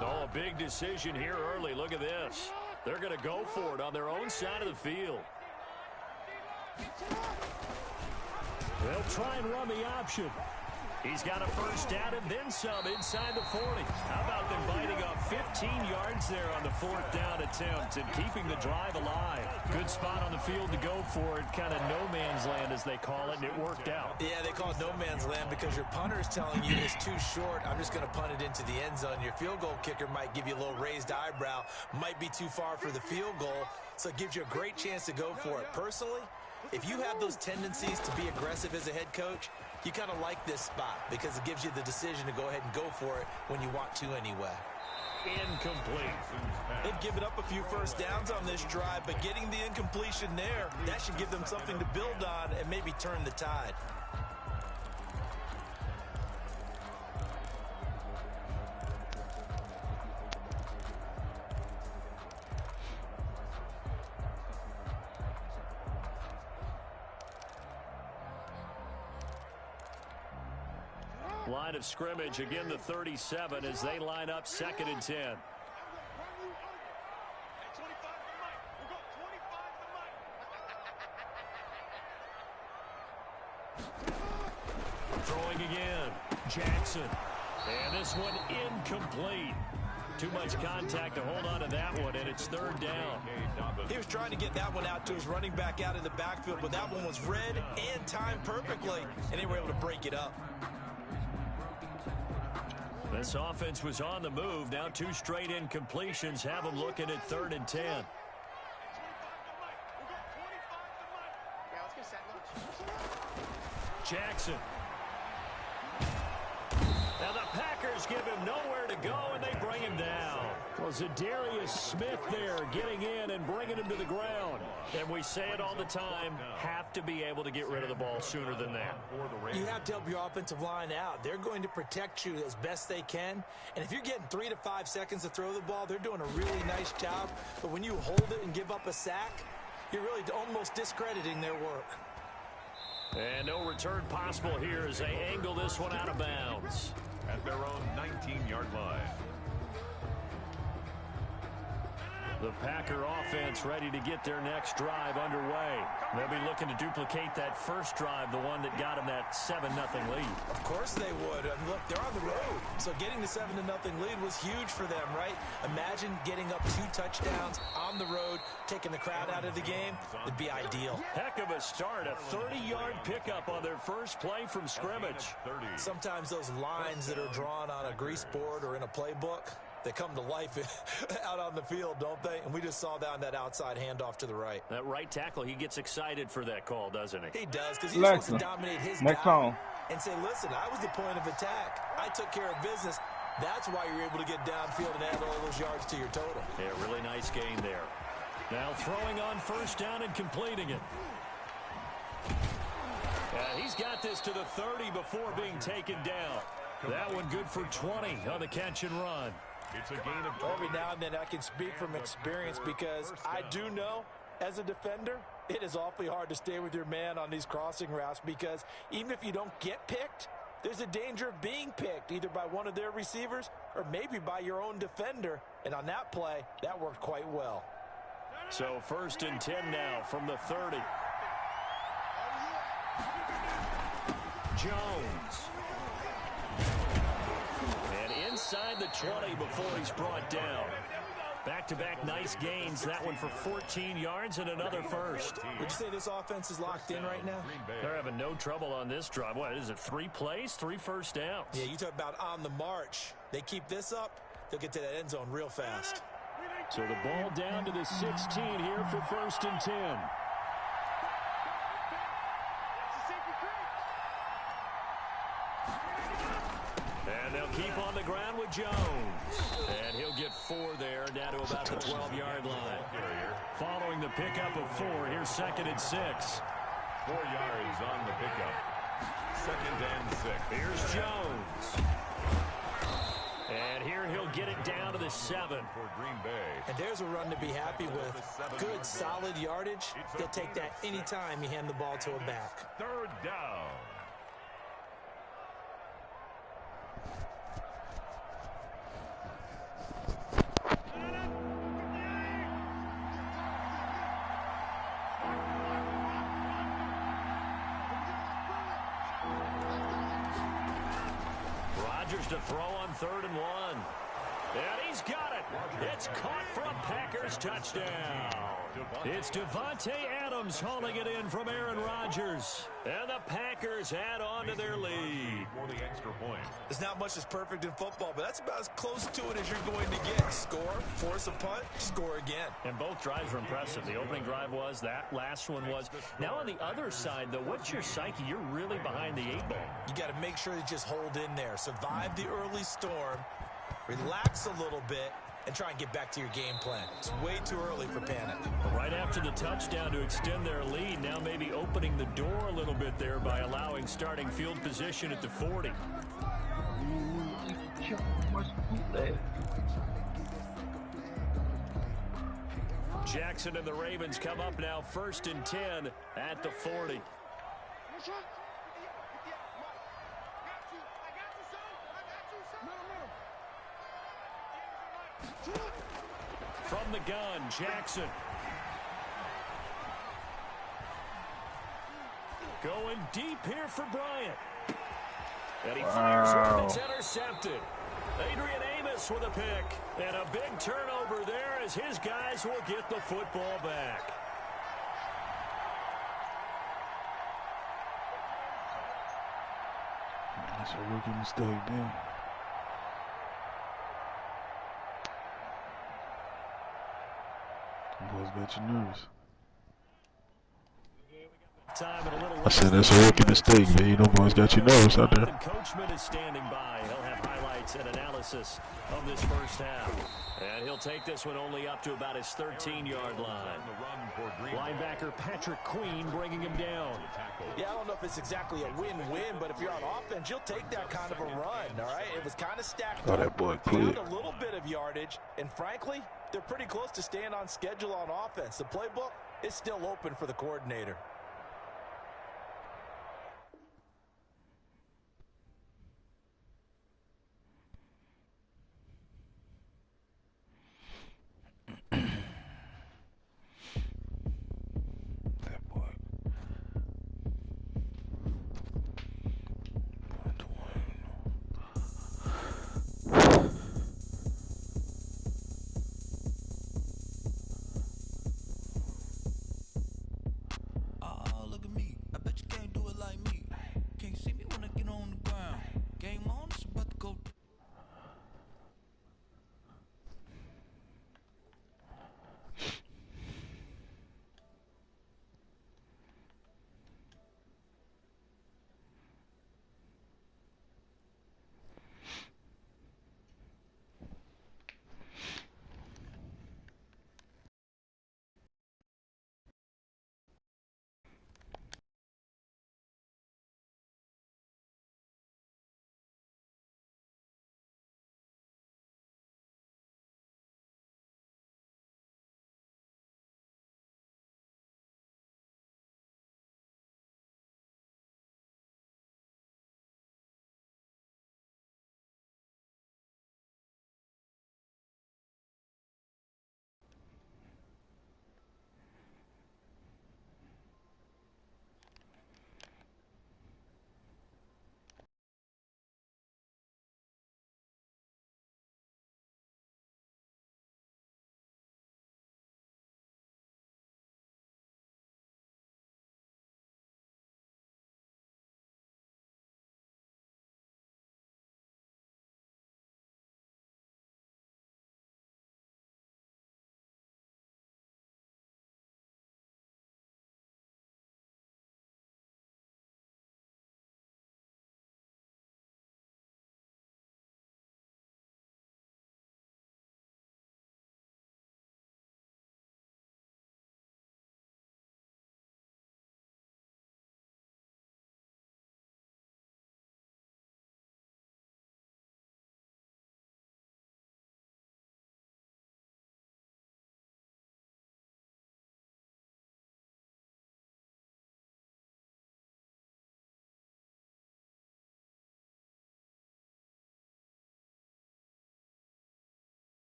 Oh, a big decision here early. Look at this. They're going to go for it on their own side of the field. They'll try and run the option. He's got a first down and then some inside the 40. How about them biting off 15 yards there on the 4th down attempt and keeping the drive alive? Good spot on the field to go for it. Kind of no man's land, as they call it, and it worked out. Yeah, they call it no man's land because your punter is telling you it's too short. I'm just going to punt it into the end zone. Your field goal kicker might give you a little raised eyebrow, might be too far for the field goal, so it gives you a great chance to go for it. Personally, if you have those tendencies to be aggressive as a head coach, you kind of like this spot because it gives you the decision to go ahead and go for it when you want to anyway. Incomplete. They've given up a few first downs on this drive, but getting the incompletion there, that should give them something to build on and maybe turn the tide. Line of scrimmage, again the 37 as they line up 2nd and 10. Throwing again, Jackson. And this one incomplete. Too much contact to hold on to that one, and it's 3rd down. He was trying to get that one out to his running back out in the backfield, but that one was read and timed perfectly, and they were able to break it up. This offense was on the move. Now 2 straight incompletions have them looking at 3rd and 10. Jackson. Now the Packers give him nowhere to go, and they bring him down. Well, Zadarius Smith there getting in and bringing him to the ground. And we say it all the time, have to be able to get rid of the ball sooner than that. You have to help your offensive line out. They're going to protect you as best they can. And if you're getting 3 to 5 seconds to throw the ball, they're doing a really nice job. But when you hold it and give up a sack, you're really almost discrediting their work. And no return possible here as they angle this one out of bounds. At their own 19-yard line. The Packer offense ready to get their next drive underway. They'll be looking to duplicate that first drive, the one that got them that 7-0 lead. Of course they would. I mean, look, they're on the road. So getting the 7-0 lead was huge for them, right? Imagine getting up 2 touchdowns on the road, taking the crowd out of the game. It'd be ideal. Heck of a start. A 30-yard pickup on their first play from scrimmage. Sometimes those lines that are drawn on a grease board or in a playbook, they come to life out on the field, don't they? And we just saw that on that outside handoff to the right. That right tackle, he gets excited for that call, doesn't he? He does, because he just wants to dominate his guy and say, listen, I was the point of attack. I took care of business. That's why you're able to get downfield and add all those yards to your total. Yeah, really nice gain there. Now throwing on first down and completing it. He's got this to the 30 before being taken down. That one good for 20 on the catch and run. It's a gain of every now and then I can speak from experience because I do know as a defender it is awfully hard to stay with your man on these crossing routes because even if you don't get picked, there's a danger of being picked either by one of their receivers or maybe by your own defender. And on that play, that worked quite well. So 1st and 10 now from the 30. Jones. And inside the 20 before he's brought down. Back-to-back nice gains. That one for 14 yards and another first. Would you say this offense is locked in right now? They're having no trouble on this drive. What is it, 3 plays, 3 first downs? Yeah, you talk about on the march. They keep this up, they'll get to that end zone real fast. So the ball down to the 16 here for 1st and 10. And they'll keep on the ground with Jones. And he'll get 4 there, down to about the 12-yard line. Following the pickup of 4, here's 2nd and 6. 4 yards on the pickup. 2nd and 6. Here's Jones. And here he'll get it down to the 7. For Green Bay. And there's a run to be happy with. Good, solid yardage. They'll take that anytime you hand the ball to a back. 3rd down. Rodgers to throw on 3rd and 1. And he's got it. It's caught for a Packers touchdown. It's Devontae Adams hauling it in from Aaron Rodgers. And the Packers add on to their lead. There's not much that's perfect in football, but that's about as close to it as you're going to get. Score, force a punt, score again. And both drives were impressive. The opening drive was, that last one was. Now on the other side, though, what's your psyche? You're really behind the 8-ball. You got to make sure you just hold in there. Survive the early storm, relax a little bit, and try and get back to your game plan. It's way too early for panic. Right after the touchdown to extend their lead, now maybe opening the door a little bit there by allowing starting field position at the 40. Jackson and the Ravens come up now 1st and 10 at the 40. From the gun, Jackson. Going deep here for Bryant. And he fires one that's intercepted. Adrian Amos with a pick. And a big turnover there as his guys will get the football back. That's a rookie mistake, man. Boys got you nervous. I said that's a rookie mistake, man. You know, boys got you nervous out there. Coachman is standing by. He'll have highlights and analysis of this first half. And he'll take this one only up to about his 13-yard line. Linebacker Patrick Queen bringing him down. Yeah, I don't know if it's exactly a win-win, but if you're on offense, you'll take that kind of a run, all right? It was kind of stacked up. That boy Found a little bit of yardage, and frankly, they're pretty close to staying on schedule on offense. The playbook is still open for the coordinator. Look at me, I bet you can't do it like me. Can't see me when I get on the ground.